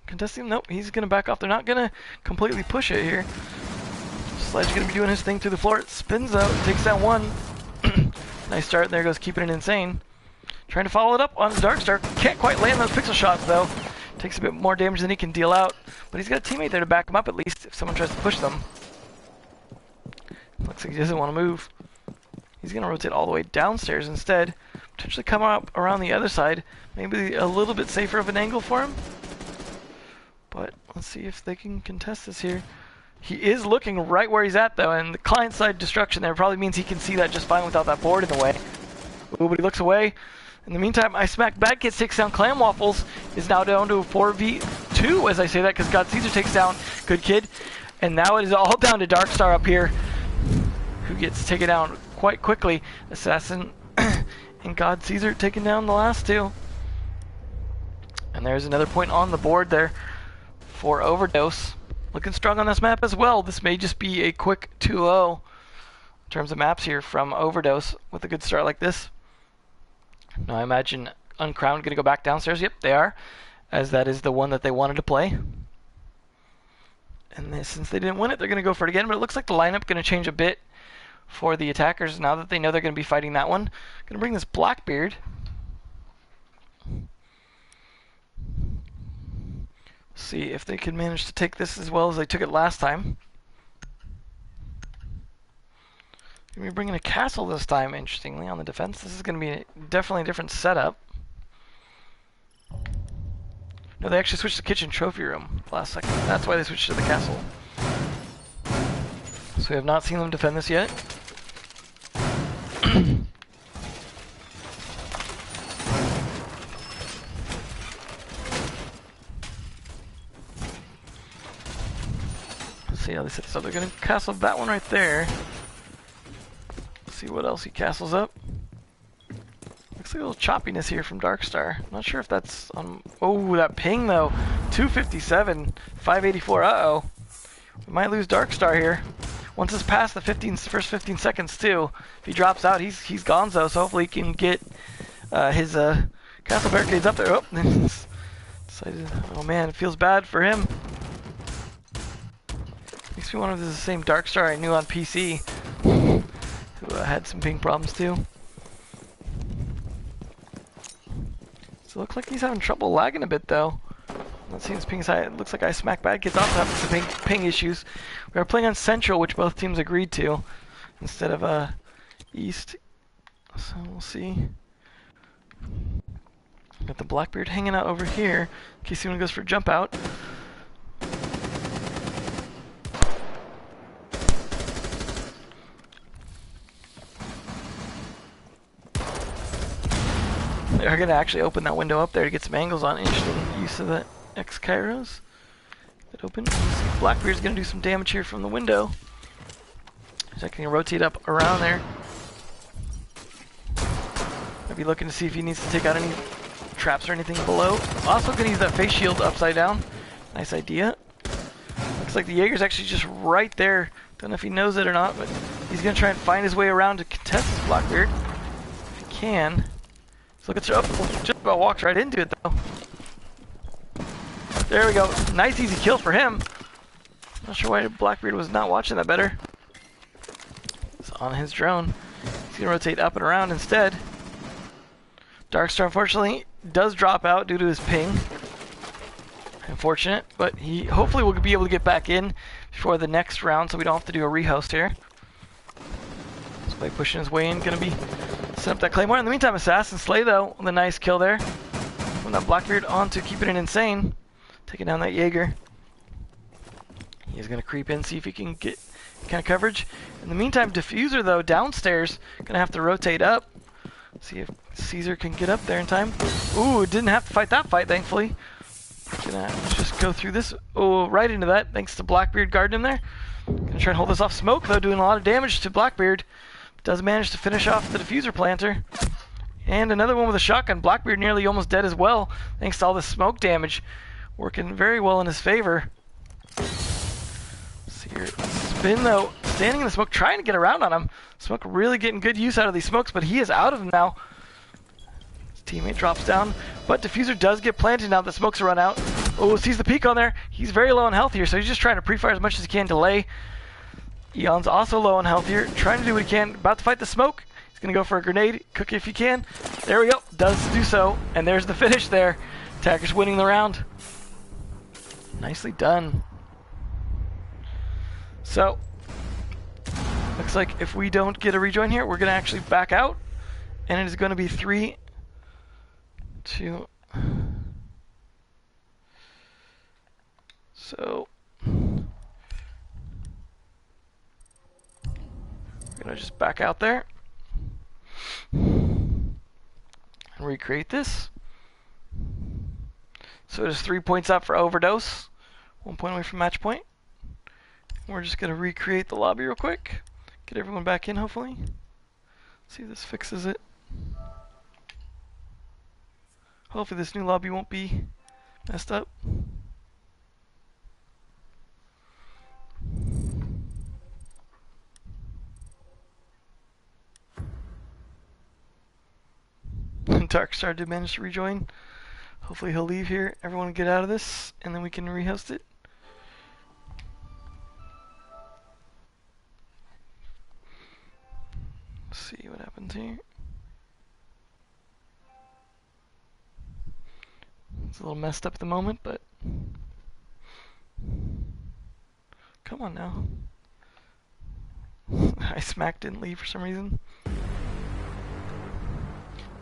contesting. Nope, he's going to back off. They're not going to completely push it here. Sledge going to be doing his thing through the floor. It spins out, takes that one. Nice start. There goes keeping it insane. Trying to follow it up on Darkstar. Can't quite land those pixel shots though. Takes a bit more damage than he can deal out. But he's got a teammate there to back him up at least if someone tries to push them. Looks like he doesn't want to move. He's going to rotate all the way downstairs instead. Potentially come up around the other side. Maybe a little bit safer of an angle for him. But let's see if they can contest this here. He is looking right where he's at though, and the client side destruction there probably means he can see that just fine without that board in the way. Ooh, but he looks away. In the meantime, I Smack Bad Kid takes down Clam Waffles. Is now down to a 4v2 as I say that, because God Caesar takes down Good Kid. And now it is all down to Darkstar up here, who gets taken down quite quickly. Assassin and God Caesar taking down the last 2. And there's another point on the board there for Overdose. Looking strong on this map as well. This may just be a quick 2-0 in terms of maps here from Overdose with a good start like this. Now I imagine Uncrowned going to go back downstairs. Yep, they are, as that is the one that they wanted to play. And since they didn't win it, they're going to go for it again. But it looks like the lineup going to change a bit for the attackers now that they know they're going to be fighting that one. Going to bring this Blackbeard. See if they can manage to take this as well as they took it last time. Going to be bringing a castle this time, interestingly, on the defense. This is going to be definitely a different setup. No, they actually switched to kitchen trophy room last second. That's why they switched to the castle. So we have not seen them defend this yet. Let's see how they set this up. They're going to castle that one right there. See what else he castles up. Looks like a little choppiness here from Darkstar. Not sure if that's on. Oh, that ping though. 257, 584. Uh-oh. We might lose Darkstar here. Once it's past the first 15 seconds too. If he drops out, he's gonzo. So hopefully he can get his castle barricades up there. Oh, decided. Oh man, it feels bad for him. Makes me wonder if this is the same Darkstar I knew on PC. Who had some ping problems too. So it looks like he's having trouble lagging a bit though. Let's see his ping side. It looks like I Smack Bad Kids also having some ping issues. We are playing on Central, which both teams agreed to, instead of East. So we'll see. Got the Blackbeard hanging out over here in case anyone goes for a jump out. They're gonna actually open that window up there to get some angles on. Interesting use of that X-Kairos. That open. Blackbeard's gonna do some damage here from the window. So I can rotate up around there. Might be looking to see if he needs to take out any traps or anything below. Also gonna use that face shield upside down. Nice idea. Looks like the Jaeger's actually just right there. Don't know if he knows it or not, but he's gonna try and find his way around to contest this Blackbeard. If he can. So look at just about walks right into it though. There we go. Nice easy kill for him. Not sure why Blackbeard was not watching that better. It's on his drone. He's gonna rotate up and around instead. Darkstar unfortunately does drop out due to his ping. Unfortunate, but he hopefully will be able to get back in before the next round so we don't have to do a rehost here. So by pushing his way in, gonna be set up that Claymore. In the meantime, Assassin Slay though, with a nice kill there. From that Blackbeard on to keeping it insane. Taking down that Jaeger. He's gonna creep in, see if he can get kind of coverage. In the meantime, Diffuser though, downstairs, gonna have to rotate up. See if Caesar can get up there in time. Ooh, didn't have to fight that fight, thankfully. Gonna just go through this. Oh, right into that, thanks to Blackbeard guarding him there. Gonna try and hold this off. Smoke though, doing a lot of damage to Blackbeard. Does manage to finish off the Diffuser planter. And another one with a shotgun. Blackbeard nearly almost dead as well, thanks to all this smoke damage. Working very well in his favor. See here. Spin though, standing in the smoke, trying to get around on him. Smoke really getting good use out of these smokes, but he is out of them now. His teammate drops down, but Diffuser does get planted now that smokes run out. Oh, sees the peek on there. He's very low on health here, so he's just trying to pre-fire as much as he can, delay. Eon's also low on health here, trying to do what he can. About to fight the smoke. He's gonna go for a grenade, cook it if he can. There we go, does do so, and there's the finish there. Attacker's winning the round. Nicely done. So, looks like if we don't get a rejoin here, we're going to actually back out. And it is going to be 3, 2. So, we're going to just back out there. And recreate this. So it is 3 points up for Overdose. 1 point away from match point. We're just going to recreate the lobby real quick. Get everyone back in, hopefully. See if this fixes it. Hopefully this new lobby won't be messed up. Darkstar did manage to rejoin. Hopefully he'll leave here. Everyone get out of this, and then we can rehost it. Let's see what happens here. It's a little messed up at the moment, but come on now. Ice Mac didn't leave for some reason.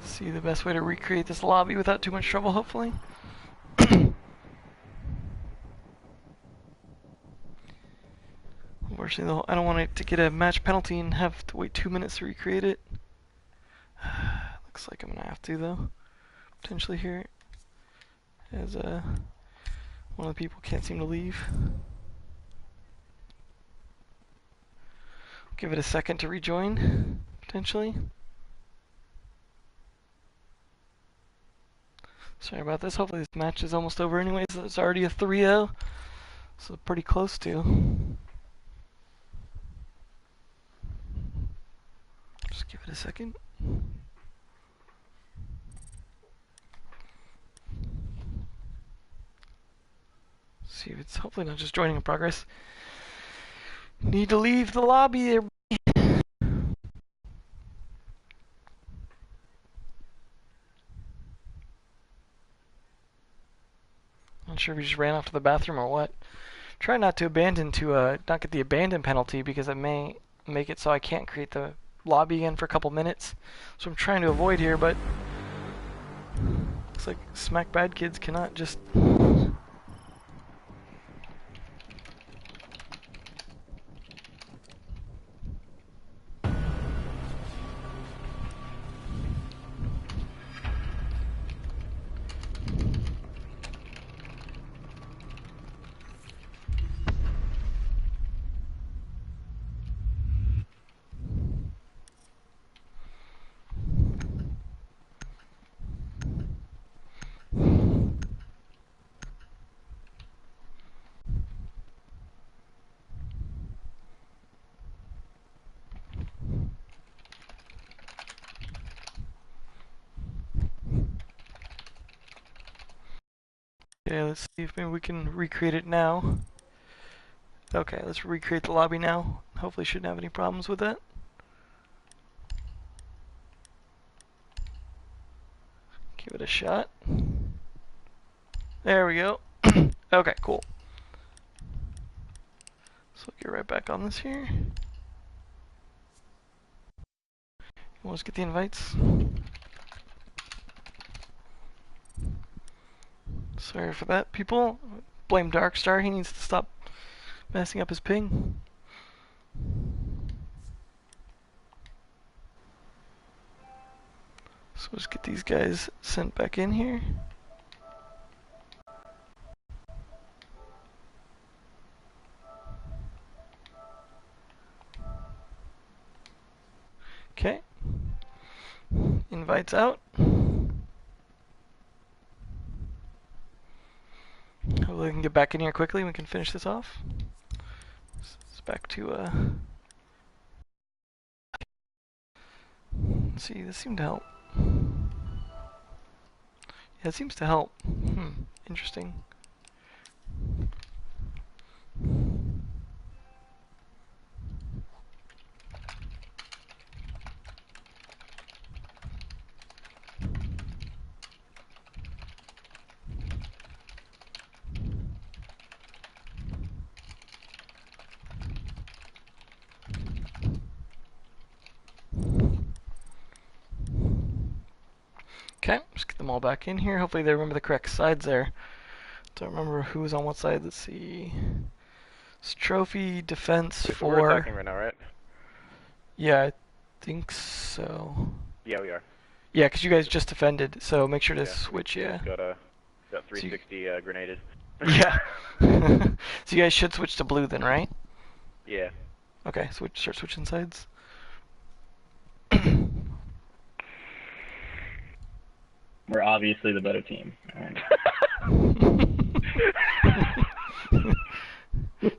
See the best way to recreate this lobby without too much trouble, hopefully. Unfortunately, though, I don't want it to get a match penalty and have to wait 2 minutes to recreate it. Looks like I'm gonna have to, though. Potentially here, as one of the people can't seem to leave. Give it a second to rejoin, potentially. Sorry about this. Hopefully this match is almost over anyways. It's already a 3-0, so pretty close to. Just give it a second. See if it's hopefully not just joining in progress. Need to leave the lobby there. Not sure if he just ran off to the bathroom or what. Try not to abandon to not get the abandon penalty because it may make it so I can't create the lobby again for a couple minutes. So I'm trying to avoid here, but looks like Smack Bad Kids cannot just. Okay, let's see if maybe we can recreate it now. Okay, let's recreate the lobby now. Hopefully shouldn't have any problems with that. Give it a shot. There we go. Okay, cool. So we'll get right back on this here. Let's get the invites. Sorry for that, people. Blame Darkstar. He needs to stop messing up his ping. So let's get these guys sent back in here. Okay. Invites out. Hopefully we can get back in here quickly and we can finish this off. It's back to, let's see, this seemed to help. Yeah, it seems to help. Interesting. Okay, just get them all back in here. Hopefully they remember the correct sides there. Don't remember who was on what side. Let's see. It's trophy, defense, We're 4. attacking right now, right? Yeah, I think so. Yeah, we are. Yeah, because you guys just defended, so make sure to Yeah, switch, we yeah. Got 360 grenaded. Yeah. So you guys should switch to blue then, right? Yeah. Okay, start switching sides. We're obviously the better team. Right.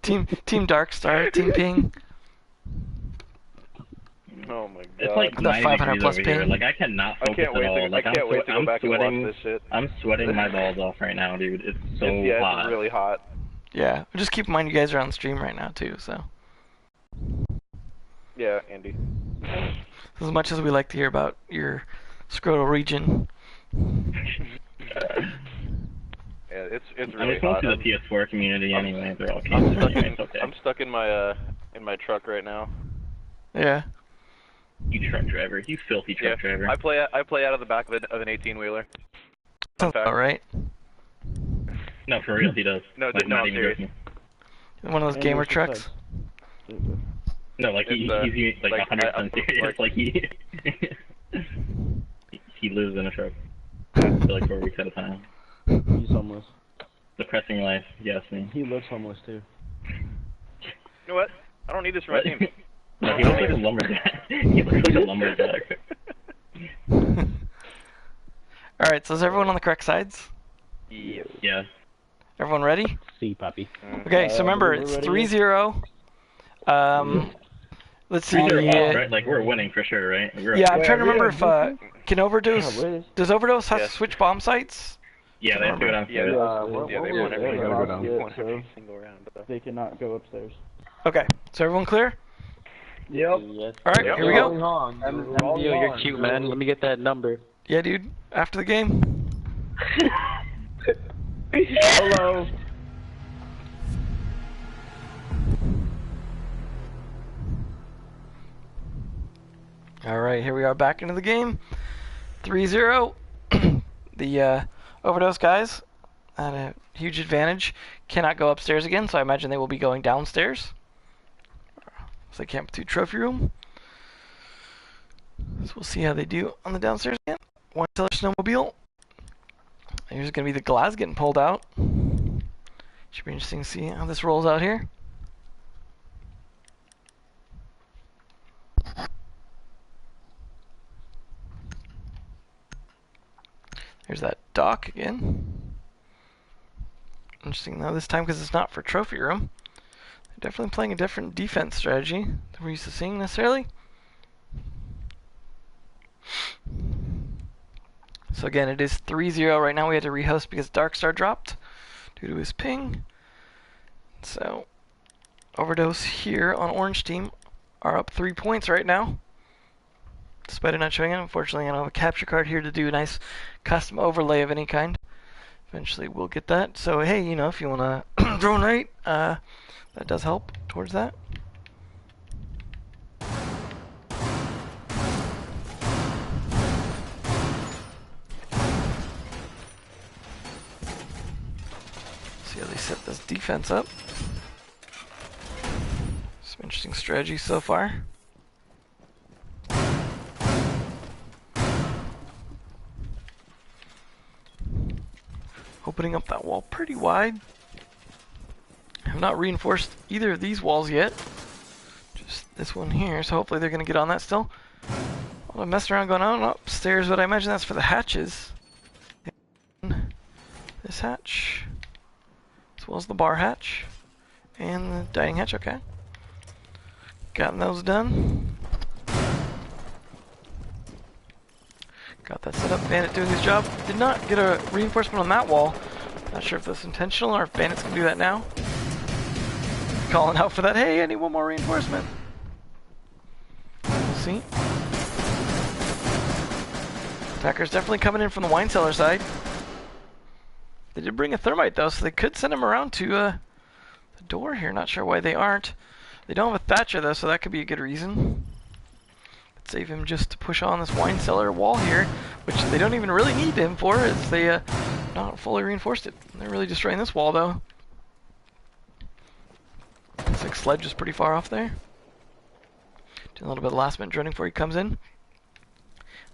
Team Darkstar, Team Ping. Oh my god. It's like The 90 500 degrees plus over here. ping. Like I cannot I focus can't wait at all. to, Like I can't wait to go back and watch sweating. this shit. I'm sweating my balls off right now, dude. It's so hot. It's really hot. Yeah, just keep in mind you guys are on stream right now too, so. Yeah, Andy. As much as we like to hear about your scrotal region. Yeah, it's I really was hot. going to the PS4 community anyway. They're all I'm kids stuck anyway. in, It's okay. I'm stuck in my truck right now. Yeah. You truck driver. You filthy truck driver. I play out of the back of an 18-wheeler. Sounds about right. No, for real, he does. No, like, no, not I'm even serious. joking. One of those gamer trucks. No, like he's like 100% serious. Like he lives in a truck for like 4 weeks at a time. He's homeless. Depressing life, yes, me. He looks homeless too. You know what? I don't need this for my team. No, he looks like a lumberjack. He looks like a lumberjack. Alright, so is everyone on the correct sides? Yes. Yeah. Everyone ready? See, puppy. Okay, so remember, it's 3-0. Let's see. Right? Like, we're winning for sure, right? Yeah, I'm trying to remember if, can Overdose, does Overdose have to switch bomb sites? Yeah, they have to go downstairs. They won every single round. They cannot go upstairs. Okay, so everyone clear? Yep. Yes. Alright, here we go. MDO, you're cute, man. Let me get that number. Yeah, dude, after the game. Hello. Alright, here we are back into the game. 3-0. The Overdose guys had a huge advantage. Cannot go upstairs again, so I imagine they will be going downstairs. So they can't do trophy room. So we'll see how they do on the downstairs again. One seller snowmobile. Here's going to be the glass getting pulled out. Should be interesting to see how this rolls out here. There's that dock again. Interesting though this time because it's not for trophy room. They're definitely playing a different defense strategy than we're used to seeing necessarily. So again, it is 3-0 right now. We had to rehost because Darkstar dropped. due to his ping. So, Overdose here on Orange Team are up 3 points right now. Despite it not showing it, unfortunately I don't have a capture card here to do a nice custom overlay of any kind. Eventually we'll get that. So hey, you know, if you want to drone rate, that does help towards that. See how they set this defense up. Some interesting strategy so far. Opening up that wall pretty wide. I have not reinforced either of these walls yet. Just this one here, so hopefully they're going to get on that still. All the messing around going on upstairs, but I imagine that's for the hatches. This hatch, as well as the bar hatch, and the dining hatch, okay. Gotten those done. Got that set up. Bandit doing his job. Did not get a reinforcement on that wall. Not sure if that's intentional or if Bandit's gonna do that now. Calling out for that. Hey, I need one more reinforcement. We'll see. Attacker's definitely coming in from the wine cellar side. They did bring a thermite though, so they could send him around to the door here. Not sure why they aren't. They don't have a Thatcher though, so that could be a good reason. Save him just to push on this wine cellar wall here, which they don't even really need him for, as they not fully reinforced it. They're really destroying this wall though. Looks like Sledge is pretty far off there. Doing a little bit of last minute droning before he comes in.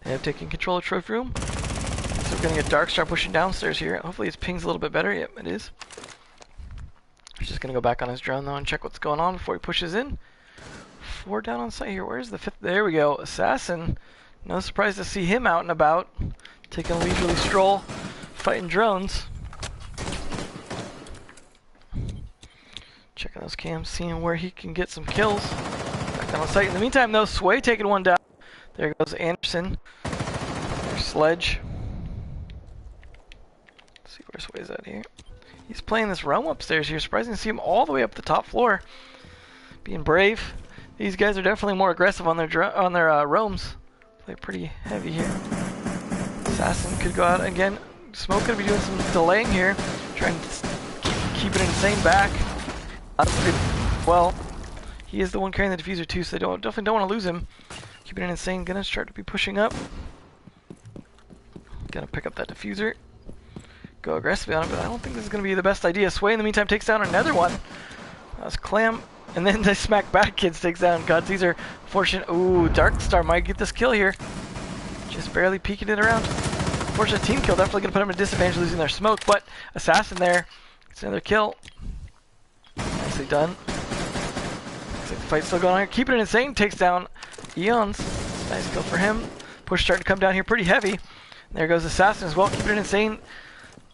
They have taken control of Trophy Room. So we're gonna get Darkstar pushing downstairs here. Hopefully his ping's a little bit better. Yep, it is. He's just gonna go back on his drone though and check what's going on before he pushes in. 4 down on site here. Where's the 5th? There we go. Assassin. No surprise to see him out and about, taking a leisurely stroll, fighting drones. Checking those cams, seeing where he can get some kills. Back down on site. In the meantime, though, Sway taking one down. There goes Anderson. There's Sledge. Let's see where Sway's at here. He's playing this roam upstairs here. Surprising to see him all the way up the top floor. Being brave. These guys are definitely more aggressive on their roams. Play pretty heavy here. Assassin could go out again. Smoke gonna be doing some delaying here, trying to keep it insane back. Well, he is the one carrying the diffuser too, so they definitely don't want to lose him. Keeping it insane. Gonna start to be pushing up. Gonna pick up that diffuser. Go aggressively on it, but I don't think this is gonna be the best idea. Sway in the meantime takes down another one. That's Clam. And then the Smack Back Kids takes down God Caesar. Fortunate. Ooh, Darkstar might get this kill here. Just barely peeking it around. Fortunate team kill. Definitely going to put them at a disadvantage losing their smoke. But Assassin there gets another kill. Nicely done. Looks like the fight's still going on here. Keeping it insane. Takes down Eons. Nice kill for him. Push starting to come down here pretty heavy. And there goes Assassin as well. Keeping it insane.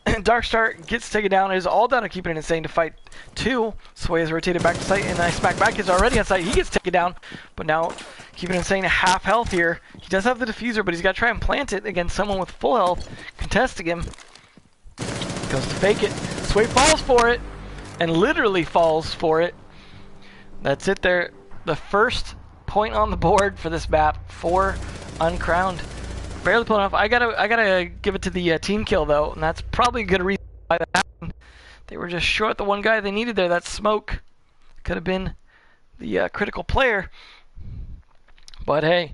Darkstar gets taken down. It is all down to keeping it insane to fight 2. Sway is rotated back to site, and Smack Back is already on site. He gets taken down, but now keeping it insane half health here. He does have the diffuser, but he's got to try and plant it against someone with full health contesting him. Goes to fake it. Sway falls for it, and literally falls for it. That's it there. The first point on the board for this map for Uncrowned. Barely pulling off. I gotta give it to the team kill though, and that's probably a good reason why that happened. They were just short the one guy they needed there. That Smoke could have been the critical player. But hey,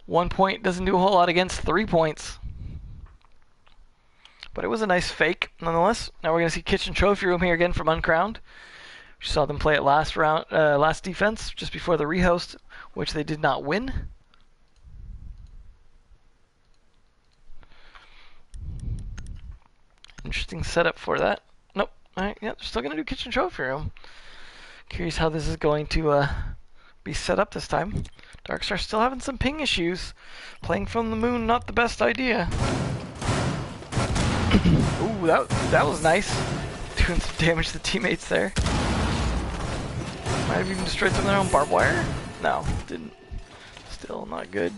1 point doesn't do a whole lot against 3 points. But it was a nice fake nonetheless. Now we're gonna see Kitchen Trophy Room here again from Uncrowned. We saw them play it last round, last defense just before the rehost, which they did not win. Interesting setup for that. Nope. Alright, yeah, they're still going to do Kitchen Trophy Room. Curious how this is going to be set up this time. Darkstar still having some ping issues. Playing from the moon, not the best idea. Ooh, that was nice. Doing some damage to teammates there. Might have even destroyed some of their own barbed wire. No, didn't. Still not good.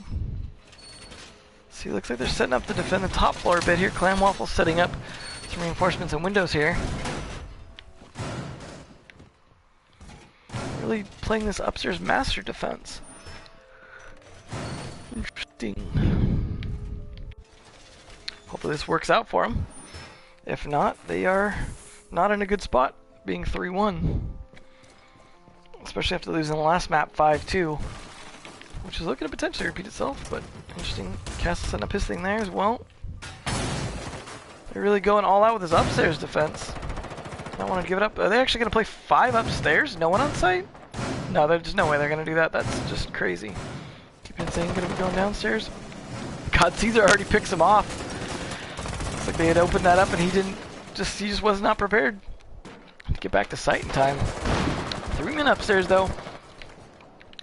See, looks like they're setting up to defend the top floor a bit here. Clam Waffle's setting up some reinforcements and windows here. really playing this upstairs master defense. Interesting. Hopefully this works out for them. If not, they are not in a good spot, being 3-1. Especially after losing the last map 5-2. Which is looking to potentially repeat itself, but interesting. Castle setting up his thing there as well. They're really going all out with his upstairs defense. Don't want to give it up. Are they actually going to play 5 upstairs? No one on site? No, there's no way they're going to do that. That's just crazy. Keep insane. Going to be going downstairs. God, Caesar already picks him off. Looks like they had opened that up and he just was not prepared to get back to site in time. 3 men upstairs though.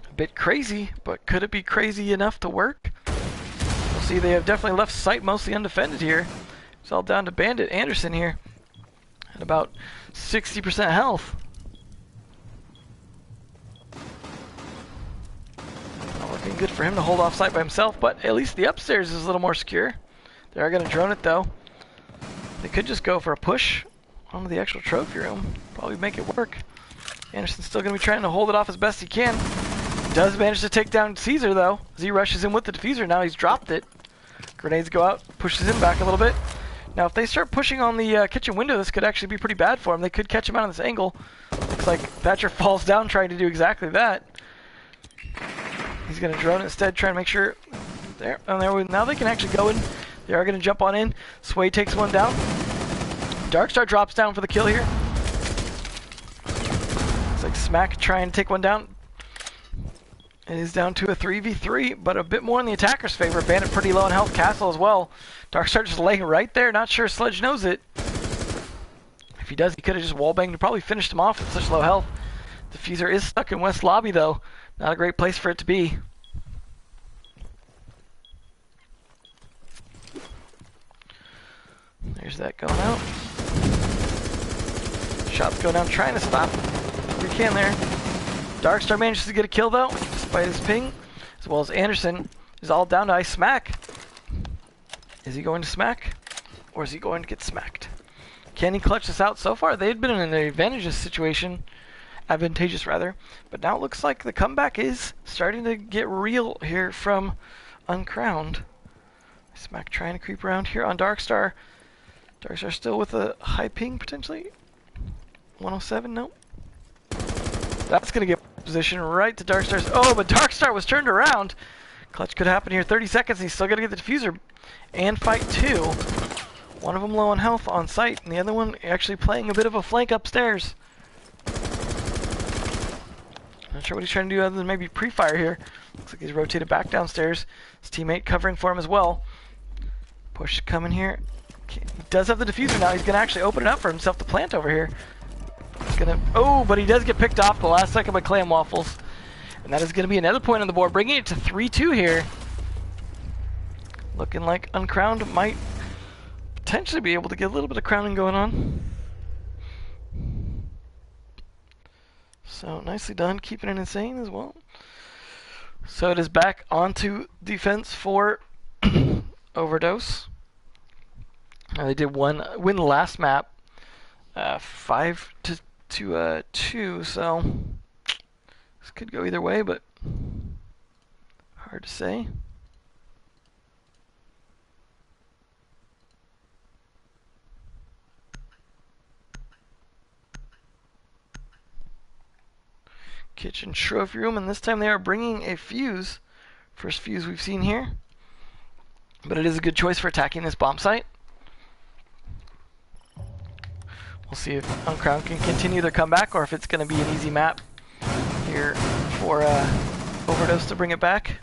A bit crazy, but could it be crazy enough to work? We'll see. They have definitely left site mostly undefended here. It's all down to Bandit Anderson here at about 60% health. Not looking good for him to hold off site by himself, but at least the upstairs is a little more secure. They are going to drone it though. They could just go for a push onto the actual trophy room. Probably make it work. Anderson's still going to be trying to hold it off as best he can. Does manage to take down Caesar though. As he rushes in with the diffuser, now he's dropped it. Grenades go out, pushes him back a little bit. Now if they start pushing on the kitchen window, this could actually be pretty bad for him. They could catch him out on this angle. Looks like Thatcher falls down trying to do exactly that. He's going to drone instead, trying to make sure. There, and there. Now they can actually go in. They are going to jump on in. Sway takes one down. Darkstar drops down for the kill here. Looks like Smack trying to take one down. It is down to a 3v3, but a bit more in the attacker's favor. Bandit pretty low on health. Castle as well. Darkstar just laying right there. Not sure Sledge knows it. If he does, he could have just wallbanged and probably finished him off with such low health. Diffuser is stuck in West Lobby though. Not a great place for it to be. There's that going out. Shots go down, trying to stop. We can there. Darkstar manages to get a kill though, despite his ping, as well as Anderson is all down to ice smack. Is he going to smack, or is he going to get smacked? Can he clutch this out? So far, they've been in an advantageous situation, but now it looks like the comeback is starting to get real here from Uncrowned. Smack trying to creep around here on Darkstar. Darkstar still with a high ping potentially. 107, nope. That's going to get position right to Darkstar's. Oh, but Darkstar was turned around. Clutch could happen here. 30 seconds. He's still got to get the diffuser and fight 2. One of them low on health on site, and the other one actually playing a bit of a flank upstairs. Not sure what he's trying to do other than maybe pre-fire here. Looks like he's rotated back downstairs. His teammate covering for him as well. Push coming here. He does have the diffuser now. He's going to actually open it up for himself to plant over here. He's gonna, oh, but he does get picked off the last second by Clam Waffles. And that is going to be another point on the board, bringing it to 3-2 here. Looking like Uncrowned might potentially be able to get a little bit of crowning going on. So nicely done, keeping it insane as well. So it is back onto defense for Overdose. They did win the last map, 5-2, so this could go either way, but hard to say. Kitchen trophy room, and this time they are bringing a fuse. First fuse we've seen here, but it is a good choice for attacking this bomb site. We'll see if Uncrowned can continue their comeback, or if it's going to be an easy map here for Overdose to bring it back.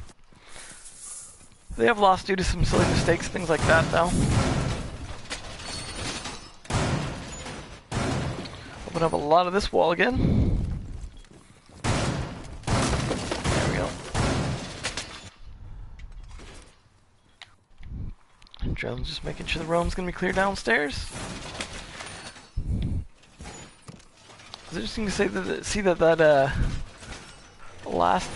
They have lost due to some silly mistakes, things like that, though. Open up a lot of this wall again. There we go. And drone's just making sure the roam's going to be clear downstairs. It's interesting to see that last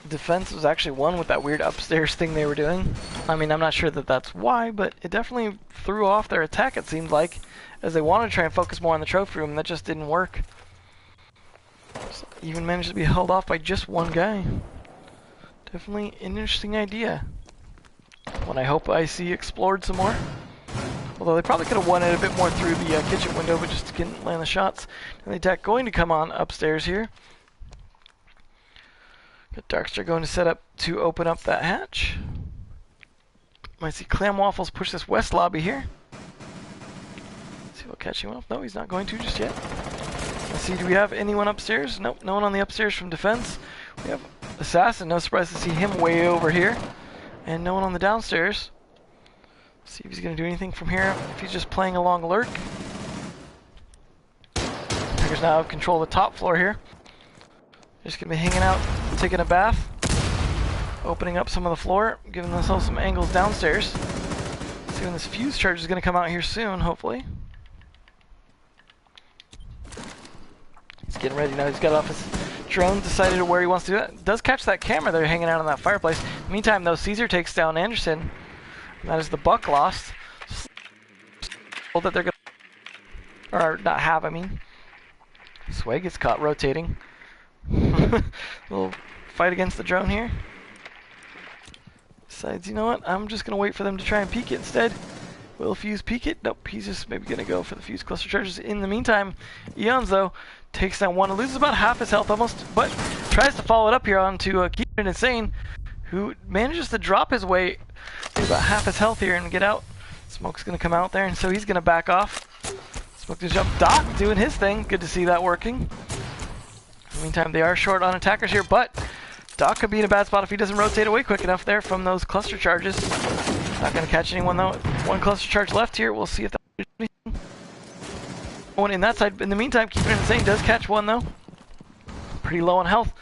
defense was actually won with that weird upstairs thing they were doing. I mean, I'm not sure that that's why, but it definitely threw off their attack, it seemed like, as they wanted to try and focus more on the trophy room, and that just didn't work. So even managed to be held off by just one guy. Definitely an interesting idea. One I hope I see explored some more. Although they probably could have won it a bit more through the kitchen window, but just couldn't land the shots. And the attack going to come on upstairs here. Got Darkstar going to set up to open up that hatch. Might see Clam Waffles push this west lobby here. See if he'll catch him up. No, he's not going to just yet. Let's see, do we have anyone upstairs? Nope, no one on the upstairs from defense. We have Assassin, no surprise to see him way over here. And no one on the downstairs. See if he's going to do anything from here. If he's just playing along lurk. Attackers now have control of the top floor here. Just going to be hanging out, taking a bath. Opening up some of the floor, giving themselves some angles downstairs. See when this fuse charge is going to come out here soon, hopefully. He's getting ready now. He's got off his drone, decided where he wants to do it. Does catch that camera there hanging out on that fireplace. Meantime, though, Caesar takes down Anderson. And that is the buck lost. That they're going to... Or not have, I mean. Sway gets caught rotating. Little fight against the drone here. Decides, you know what? I'm just going to wait for them to try and peek it instead. Will Fuse peek it? Nope, he's just maybe going to go for the Fuse cluster charges. In the meantime, Eons, though, takes down one. Loses about half his health almost, but tries to follow it up here onto Keep It Insane, who manages to drop his way to about half his health here and get out. Smoke's going to come out there, and so he's going to back off. Smoke to jump. Doc doing his thing. Good to see that working. In the meantime, they are short on attackers here, but Doc could be in a bad spot if he doesn't rotate away quick enough there from those cluster charges. Not going to catch anyone though. One cluster charge left here. We'll see if that anything. One in that side. In the meantime, Keep It Insane does catch one though. Pretty low on health.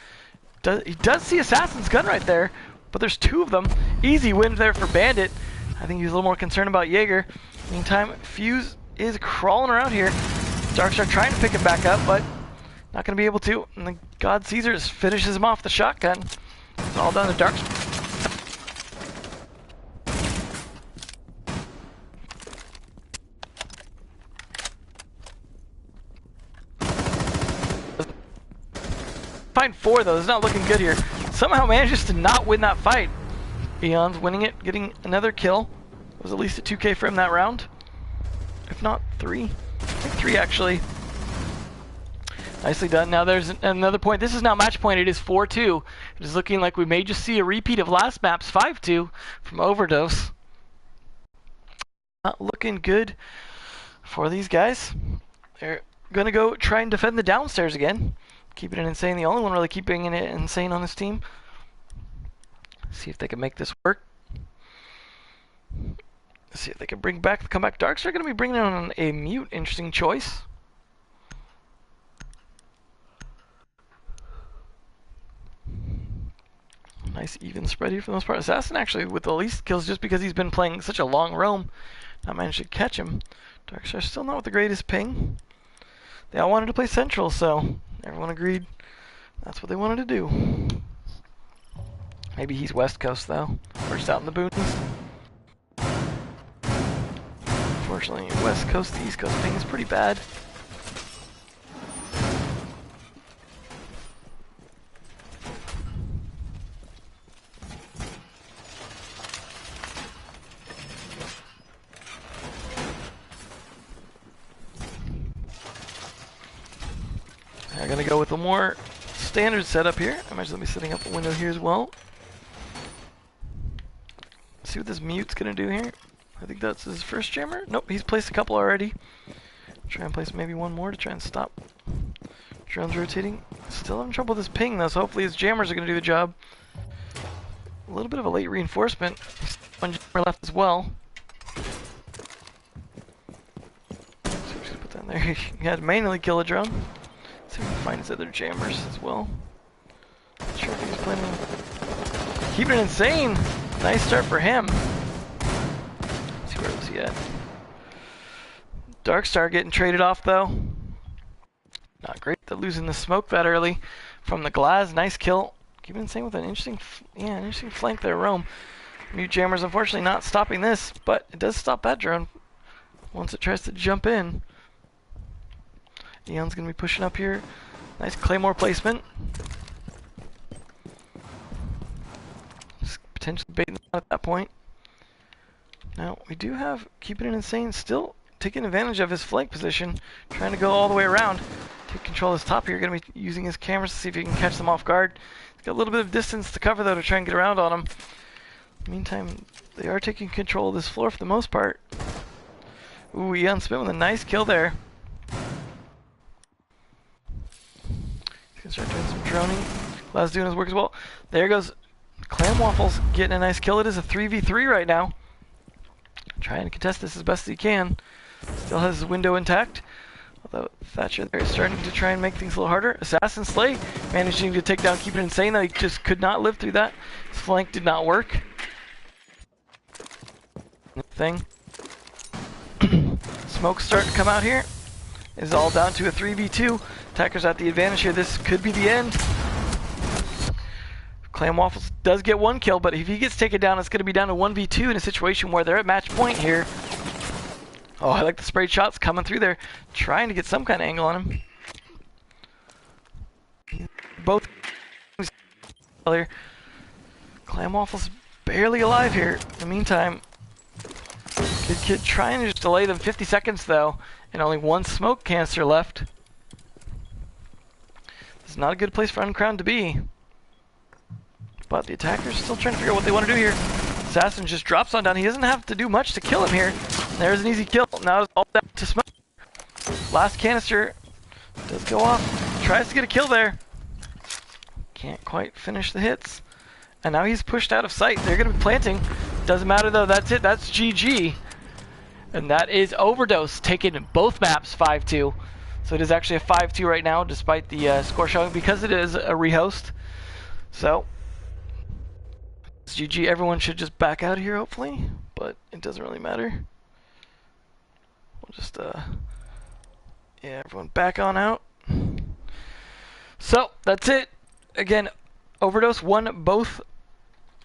He does see Assassin's gun right there, but there's two of them. Easy win there for Bandit. I think he's a little more concerned about Jaeger. Meantime, Fuse is crawling around here. Darkstar trying to pick him back up, but not going to be able to. And the God Caesar just finishes him off the shotgun. It's all done to Darkstar. Fight 4 though, it's not looking good here. Somehow manages to not win that fight. Eon's winning it, getting another kill. It was at least a 2K for him that round. If not 3. I think 3 actually. Nicely done. Now there's another point. This is now match point. It is 4-2. It is looking like we may just see a repeat of last map's 5-2 from Overdose. Not looking good for these guys. They're going to go try and defend the downstairs again. Keeping It Insane, the only one really keeping it insane on this team. See if they can make this work. Let's see if they can bring back the comeback. Darks are going to be bringing on a mute. Interesting choice. Nice even spread here for the most part. Assassin actually with the least kills just because he's been playing such a long roam. Not managed to catch him. Darks are still not with the greatest ping. They all wanted to play Central, so everyone agreed that's what they wanted to do. Maybe he's West Coast though, or just out in the boonies. Unfortunately, West Coast to East Coast ping is pretty bad. I'm gonna go with a more standard setup here. I might let me setting up a window here as well. See what this mute's gonna do here. I think that's his first jammer. Nope, he's placed a couple already. Try and place maybe one more to try and stop drones rotating. Still having trouble with this ping though, so hopefully his jammers are gonna do the job. A little bit of a late reinforcement. One jammer left as well. So I'm just gonna put that in there. He had to manually kill a drone. Let's see if we can find his other jammers as well. Not sure if he's planning. Keep It Insane! Nice start for him. Let's see, where was he at? Darkstar getting traded off though. Not great. They're losing the smoke that early from the glass. Nice kill. Keep It Insane with an interesting flank there, Rome. Mute jammers unfortunately not stopping this, but it does stop that drone once it tries to jump in. Eon's gonna be pushing up here. Nice claymore placement. Just potentially baiting them out at that point. Now, we do have Keeping It Insane still taking advantage of his flank position, trying to go all the way around. Take control of this top here. Going to be using his cameras to see if he can catch them off guard. He's got a little bit of distance to cover, though, to try and get around on him. In the meantime, they are taking control of this floor for the most part. Ooh, Eon Spin with a nice kill there. He's going to start doing some droning. Glaz doing his work as well. There goes Clam Waffles getting a nice kill. It is a 3v3 right now. Trying to contest this as best as he can. Still has his window intact. Although Thatcher there is starting to try and make things a little harder. Assassin Slay managing to take down Keeping It Insane. He just could not live through that. His flank did not work. Thing. Smoke's starting to come out here. It's all down to a 3v2. Attacker's at the advantage here. This could be the end. Clam Waffles does get one kill, but if he gets taken down, it's going to be down to 1v2 in a situation where they're at match point here. Oh, I like the sprayed shots coming through there, trying to get some kind of angle on him. Both here. Clam Waffles barely alive here. In the meantime, Kid trying to just delay them 50 seconds though, and only one smoke canister left. This is not a good place for Uncrowned to be. But the attacker's still trying to figure out what they want to do here. Assassin just drops on down. He doesn't have to do much to kill him here. There's an easy kill. Now it's all down to Smoke. Last canister does go off. Tries to get a kill there. Can't quite finish the hits. And now he's pushed out of sight. They're going to be planting. Doesn't matter though. That's it. That's GG. And that is Overdose taking both maps 5-2. So it is actually a 5-2 right now despite the score showing because it is a rehost. So it's GG. Everyone should just back out of here hopefully. But it doesn't really matter. We'll just yeah, everyone back on out. So that's it. Again, Overdose won both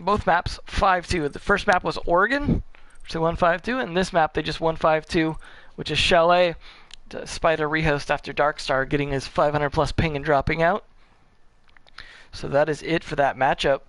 maps 5-2. The first map was Oregon, which they won 5-2, and this map they just won 5-2, which is Chalet, despite a rehost after Darkstar getting his 500 plus ping and dropping out. So that is it for that matchup.